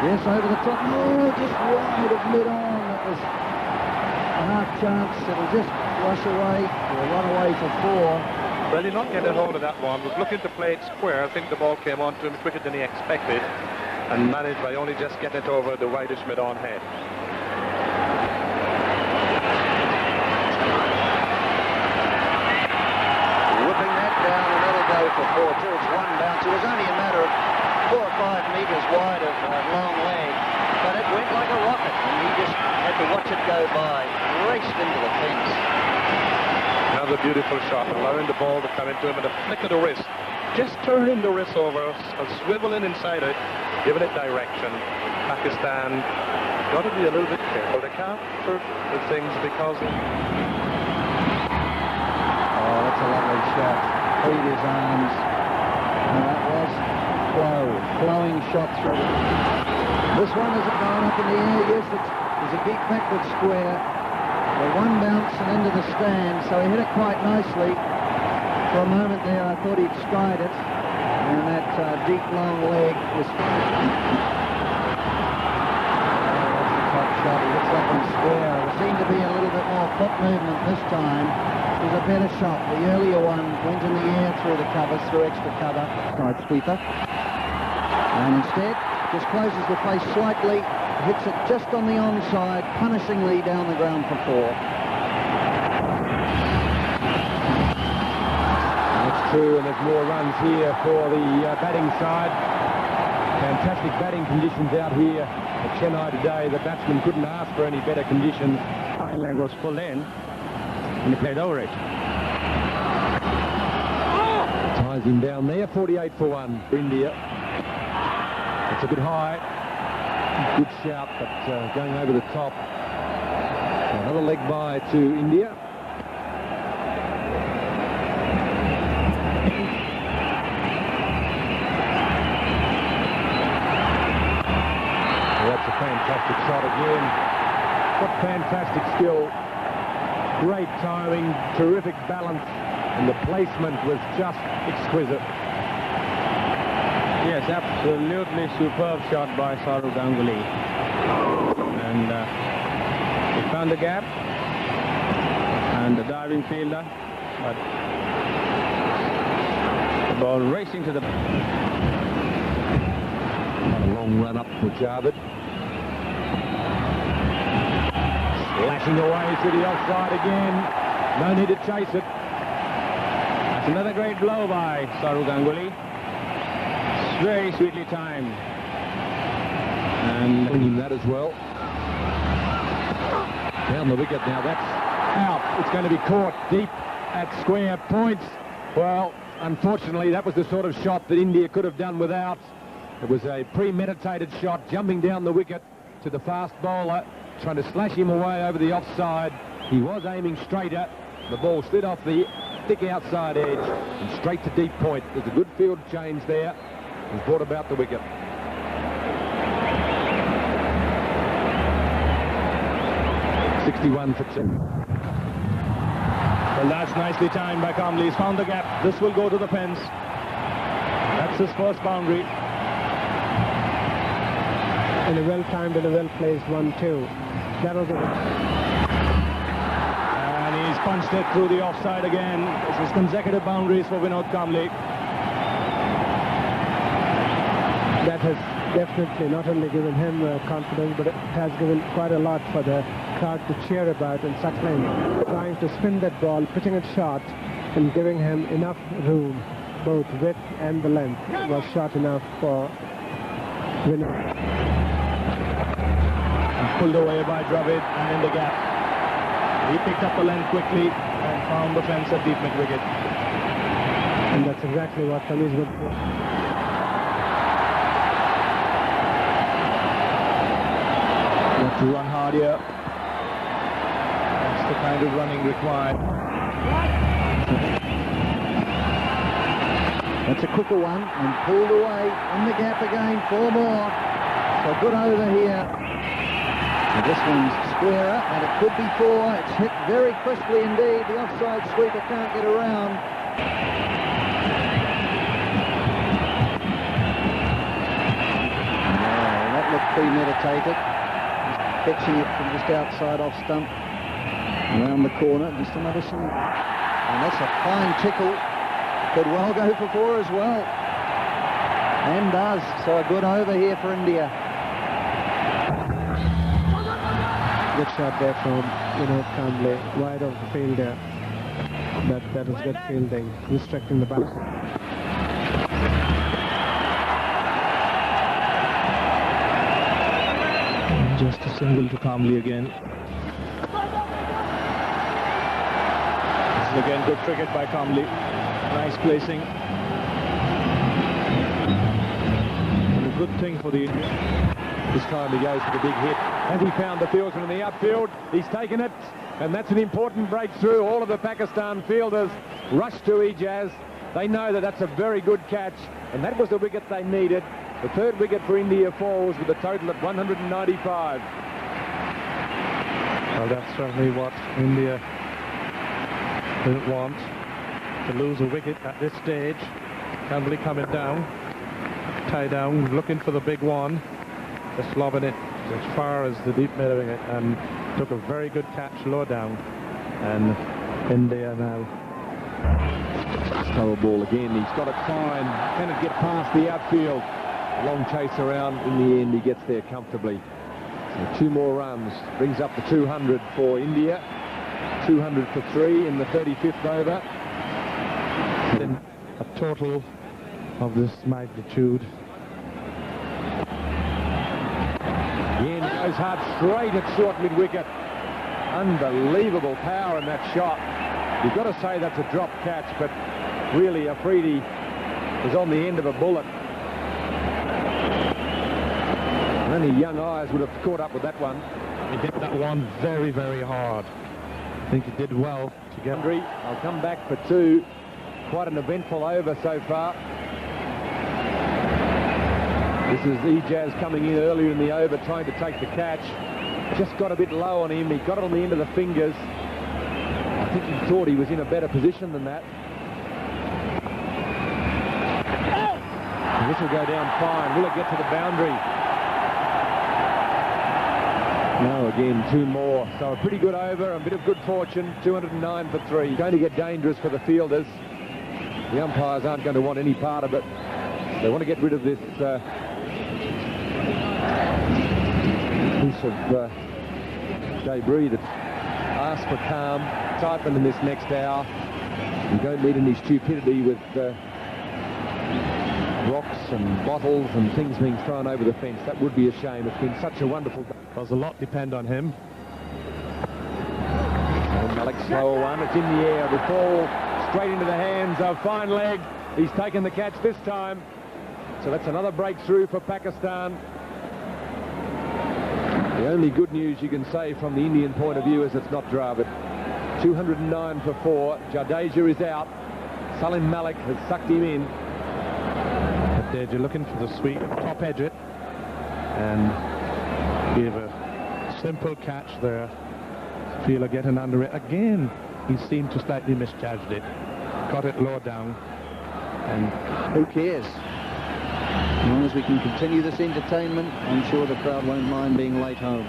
Yes, over the top. No, just wide of mid-on. That was a half chance. It'll just rush away or run away for 4. Well, he's not getting a hold of that one. Was looking to play it square. I think the ball came on to him quicker than he expected, and managed by only just getting it over the widest mid-on head. Whipping that down, and that'll go for 4 too. It's one bounce. It was only a matter of 4 or 5 metres wide of long leg, but it went like a rocket, and he just had to watch it go by. Raced into the fence. Another beautiful shot, allowing the ball to come into him with a flick of the wrist. Just turning the wrist over, swiveling inside it, giving it direction. Pakistan got to be a little bit careful. They can't hurt the things because... Oh, that's a lovely shot. Freed his arms. And that was flowing shot through. This one hasn't gone up in the air. Yes, it's a deep backward square. The one bounce and into the stand, so he hit it quite nicely. For a moment there, I thought he'd stride it. And that deep long leg was... Oh, that's a top shot. He hits that one square. There seemed to be a little bit more foot movement this time. It was a better shot. The earlier one went in the air through the covers, through extra cover. Side sweeper. And instead, just closes the face slightly, hits it just on the onside, punishingly down the ground for 4. That's true, and there's more runs here for the batting side. Fantastic batting conditions out here at Chennai today. The batsman couldn't ask for any better conditions. High leg was pulled in, and he played over it. Ties him down there, 48 for 1 for India. It's a bit high. Good shout, but going over the top. Another leg by to India. That's a fantastic shot again. What fantastic skill. Great timing, terrific balance, and the placement was just exquisite. Yes, absolutely superb shot by Saeed Anwar. And he found the gap, and the diving fielder, but the ball racing to the... What a long run up for Javed. Slashing away through the offside again. No need to chase it. That's another great blow by Saeed Anwar. Very sweetly timed. And Bringing that as well. Down the wicket now. That's out. It's going to be caught deep at square points. Well, unfortunately, that was the sort of shot that India could have done without. It was a premeditated shot, jumping down the wicket to the fast bowler, trying to slash him away over the offside. He was aiming straighter. The ball slid off the thick outside edge and straight to deep point. There's a good field change there. He's brought about the wicket. 61 for 2. Well, that's nicely timed by Kamli. He's found the gap. This will go to the fence. That's his first boundary. And a well-timed and a well-placed 1-2. That was it. And he's punched it through the offside again. This is consecutive boundaries for Vinod Kamli. That has definitely not only given him confidence, but it has given quite a lot for the crowd to cheer about in such length. Trying to spin that ball, pitching it short, and giving him enough room, both width and the length. It was short enough for Vinod. Pulled away by Dravid and in the gap. He picked up the length quickly and found the fence at deep mid-wicket. And that's exactly what Tamis would do. Got to run hard here. That's the kind of running required. That's a quicker one and pulled away in the gap again. 4 more. So good over here. And this one's squarer, and it could be 4. It's hit very crisply indeed. The offside sweeper can't get around. Oh, that looked premeditated. Pitching it from just outside off stump. Around the corner, just another swing. And that's a fine tickle. Could well go for 4 as well. And does. So a good over here for India. Good shot there from Vinod Kamli, wide of the fielder. That was good fielding, restricting the batsman. Just a single to Kamli again. This is again good cricket by Kamli. Nice placing. And a good thing for the Indians. This time he goes for the big hit. Has he found the fieldsman in the outfield? He's taken it, and that's an important breakthrough. All of the Pakistan fielders rush to Ijaz. They know that that's a very good catch, and that was the wicket they needed. The 3rd wicket for India falls with a total of 195. Well, that's certainly what India didn't want, to lose a wicket at this stage. Kamli coming down, tie down, looking for the big one, just lobbing it as far as the deep mid-wicket and took a very good catch low down, and India now. Slower ball again. He's got it fine. Can it get past the outfield? Long chase around. In the end, he gets there comfortably. So 2 more runs brings up the 200 for India. 200 for 3 in the 35th over. In a total of this magnitude. Again, goes hard straight at short mid-wicket. Unbelievable power in that shot. You've got to say that's a drop catch, but really Afridi was on the end of a bullet. And only young eyes would have caught up with that one. He hit that one very, very hard. I think he did well to get... I'll come back for 2. Quite an eventful over so far. This is Ijaz coming in earlier in the over, trying to take the catch. Just got a bit low on him. He got it on the end of the fingers. I think he thought he was in a better position than that. And this will go down fine. Will it get to the boundary? No, again, 2 more. So a pretty good over, a bit of good fortune. 209 for 3. Going to get dangerous for the fielders. The umpires aren't going to want any part of it. They want to get rid of this piece of debris that's asked for calm. Excitement in this next hour. You don't need any stupidity with rocks and bottles and things being thrown over the fence. That would be a shame. It's been such a wonderful day. Does a lot depend on him. And Malik, slower one. It's in the air. The ball straight into the hands of fine leg. He's taken the catch this time. So that's another breakthrough for Pakistan. The only good news you can say from the Indian point of view is it's not Dravid. 209 for 4. Jadeja is out. Salim Malik has sucked him in. Jadeja looking for the sweep, top edge it, and gave a simple catch there. Fielder getting under it again. He seemed to slightly misjudged it. Got it low down. And who cares? As long as we can continue this entertainment, I'm sure the crowd won't mind being late home.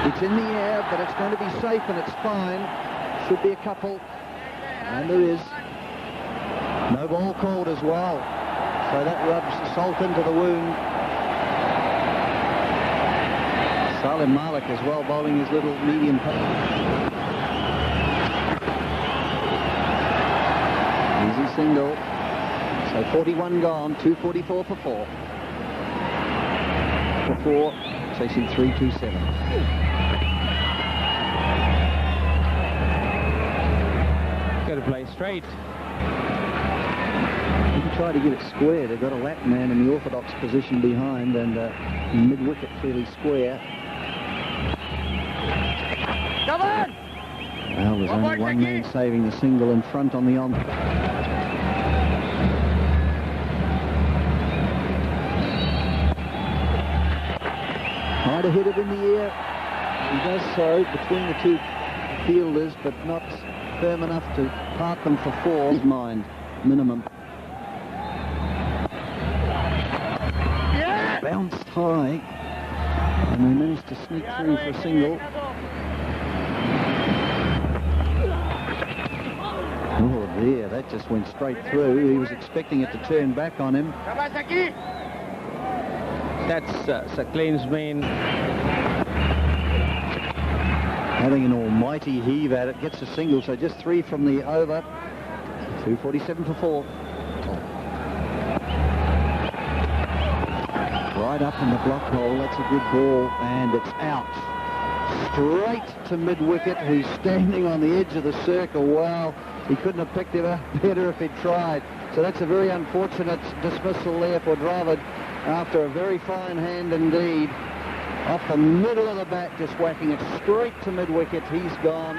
It's in the air, but it's going to be safe and it's fine. Should be a couple. And there is. No ball called as well. So that rubs salt into the wound. Salim Malik as well, bowling his little medium pace. Easy single. So 41 gone, 244 for 4. For 4, chasing 327. Got to play straight. You can try to get it square. They've got a lap man in the orthodox position behind, and mid-wicket fairly square. Come on! Well, there's only one man saving the single in front on the on. Try to hit it in the air. He does so between the 2 fielders, but not firm enough to part them for 4. His mind, minimum. Yeah! Bounced high, and they managed to sneak through for a single. Oh, there, that just went straight through. He was expecting it to turn back on him. That's Saklin's main. Having an almighty heave at it, gets a single, so just 3 from the over. 247 for 4. Right up in the block hole, that's a good ball, and it's out. Straight to mid-wicket, who's standing on the edge of the circle. Wow, he couldn't have picked it up better if he'd tried. So that's a very unfortunate dismissal there for Dravid, after a very fine hand indeed. Off the middle of the bat, just whacking it straight to mid-wicket. He's gone.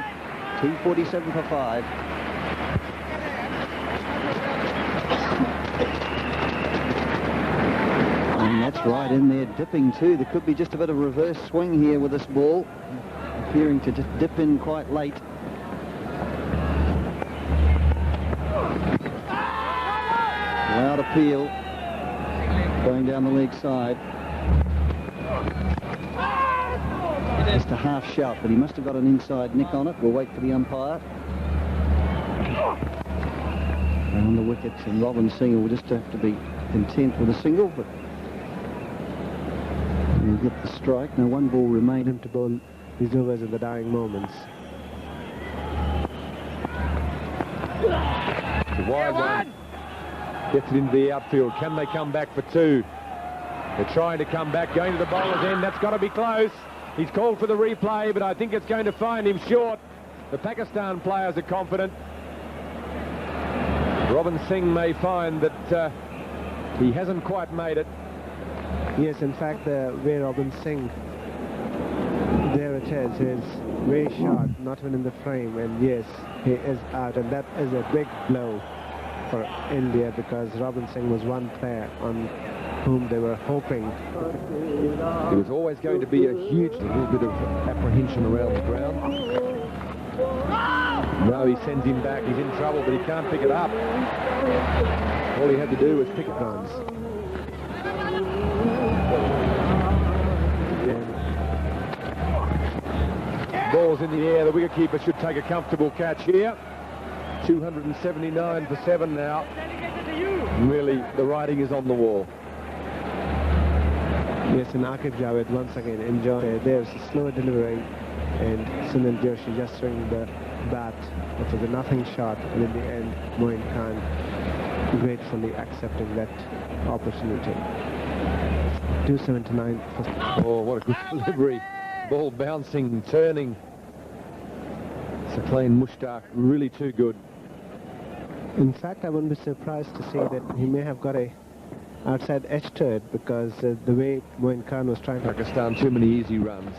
247 for 5. And that's right in there, dipping too. There could be just a bit of reverse swing here with this ball, appearing to just dip in quite late. Loud appeal. going down the leg side. Just a half shot, but he must have got an inside nick on it. We'll wait for the umpire. Around the wickets, and Robin Singh will just have to be content with a single, but he'll get the strike. Now one ball remained him to bowl these overs in the dying moments. It's a wide one. Gets it into the outfield. Can they come back for two? They're trying to come back, going to the bowler's end. That's got to be close. He's called for the replay, but I think it's going to find him short. The Pakistan players are confident. Robin Singh may find that he hasn't quite made it. Yes, in fact, the way Robin Singh, there it is, his way shot, not even in the frame, and yes, he is out, and that is a big blow for India, because Robin Singh was one player on whom they were hoping. There was always going to be a huge little bit of apprehension around the ground. No, he sends him back. He's in trouble, but he can't pick it up. All he had to do was pick it runs. Ball's in the air. The wicketkeeper should take a comfortable catch here. 279 for 7 now. Really, the writing is on the wall. Yes, and Akif Javed once again enjoyed. There's a slower delivery, and Sunil Joshi just swinging the bat. It was a nothing shot, and in the end, Moin Khan gratefully accepting that opportunity. 279 for... Oh, what a good delivery. Ball bouncing, turning. Saeed Mushtaq, really too good. In fact, I wouldn't be surprised to see that he may have got a outside edge to it, because the way Moin Khan was trying to... Pakistan, too many easy runs.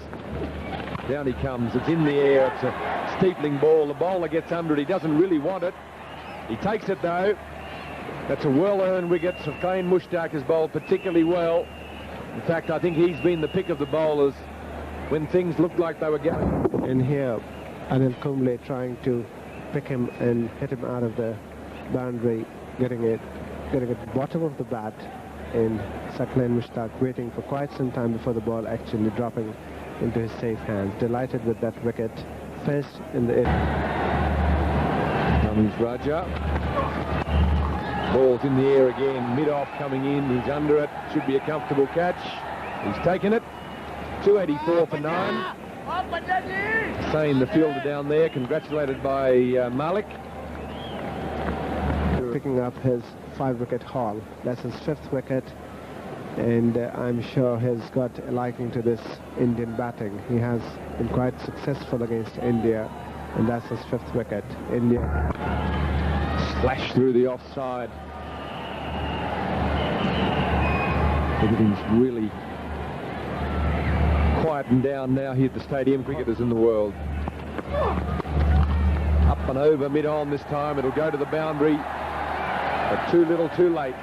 Down he comes. It's in the air. It's a steepling ball. The bowler gets under it. He doesn't really want it. He takes it, though. That's a well-earned wicket. Saeed Mushtaq has bowled particularly well. In fact, I think he's been the pick of the bowlers when things looked like they were going. And here, Anil Kumble trying to pick him and hit him out of the boundary, getting it at the bottom of the bat, and Saeed Mushtaq waiting for quite some time before the ball actually dropping into his safe hands. Delighted with that wicket. First in the Comes Raja. Ball's in the air again. Mid-off coming in. He's under it. Should be a comfortable catch. He's taken it. 284 for 9. Saying the fielder down there, congratulated by Malik. Picking up his 5-wicket haul. That's his 5th wicket, and I'm sure he's got a liking to this Indian batting. He has been quite successful against India, and that's his 5th wicket. India Slash through the offside. Everything's really quietened down now here at the stadium. Cricketers in the world. Up and over mid-on this time. It'll go to the boundary, but too little, too late.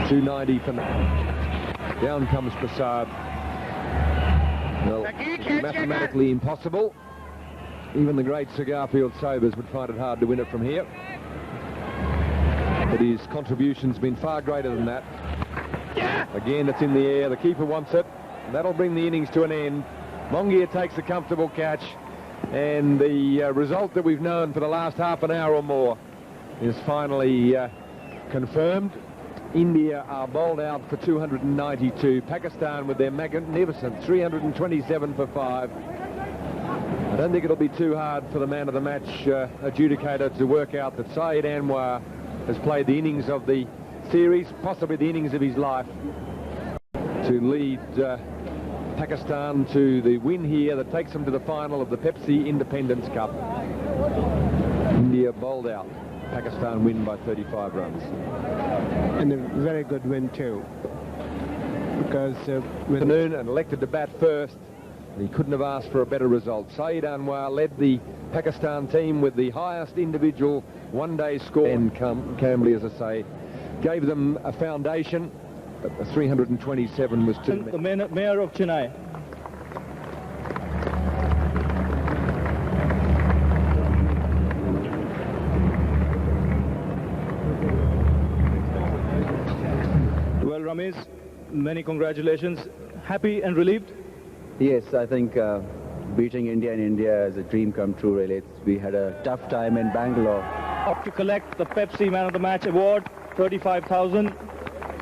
290 for now. Down comes Prasad. Well, it's mathematically impossible. Even the great Sir Garfield Sobers would find it hard to win it from here. But his contribution's been far greater than that. Again, it's in the air. The keeper wants it. That'll bring the innings to an end. Mongia takes a comfortable catch. And the result that we've known for the last half an hour or more is finally confirmed. India are bowled out for 292. Pakistan with their magnificent 327 for 5. I don't think it'll be too hard for the man of the match adjudicator to work out that Saeed Anwar has played the innings of the series, possibly the innings of his life, to lead Pakistan to the win here that takes them to the final of the Pepsi Independence Cup. India bowled out. Pakistan win by 35 runs. And a very good win too, because afternoon and elected to bat first, and he couldn't have asked for a better result. Saeed Anwar led the Pakistan team with the highest individual one-day score, and Camberley, as I say, gave them a foundation, but the 327 was too many. The mayor of Chennai. Ramesh, many congratulations. Happy and relieved? Yes, I think beating India in India is a dream come true, really. We had a tough time in Bangalore. Up to collect the Pepsi Man of the Match award, 35,000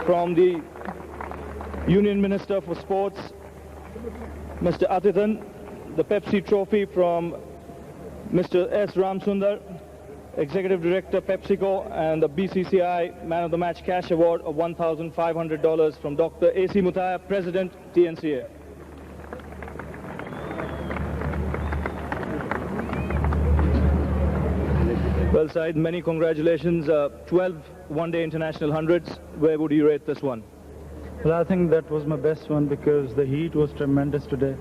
from the Union Minister for Sports, Mr. Atithan. The Pepsi trophy from Mr. S. Ramsundar, Executive Director, PepsiCo, and the BCCI Man of the Match cash award of $1,500 from Dr. A.C. Mutaya, President, TNCA. Well, Saeed, many congratulations. 12 one-day international hundreds. Where would you rate this one? Well, I think that was my best one because the heat was tremendous today.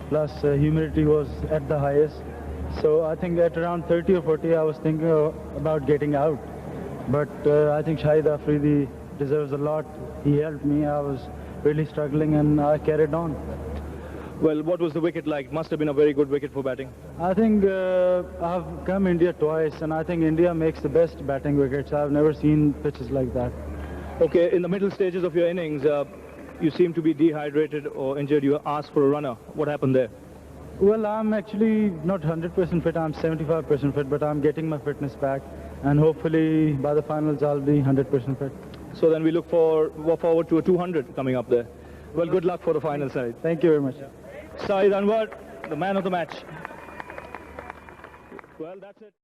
Plus, humidity was at the highest. So I think at around 30 or 40, I was thinking about getting out. But I think Shahid Afridi deserves a lot. He helped me. I was really struggling and I carried on. Well, what was the wicket like? Must have been a very good wicket for batting. I think I've come India twice and I think India makes the best batting wickets. I've never seen pitches like that. Okay, in the middle stages of your innings, you seem to be dehydrated or injured. You asked for a runner. What happened there? Well, I'm actually not 100% fit. I'm 75% fit, but I'm getting my fitness back. And hopefully by the finals, I'll be 100% fit. So then we look forward to a 200 coming up there. Well, good luck for the final side. Thank you very much. Saeed Anwar, the man of the match. Well, that's it.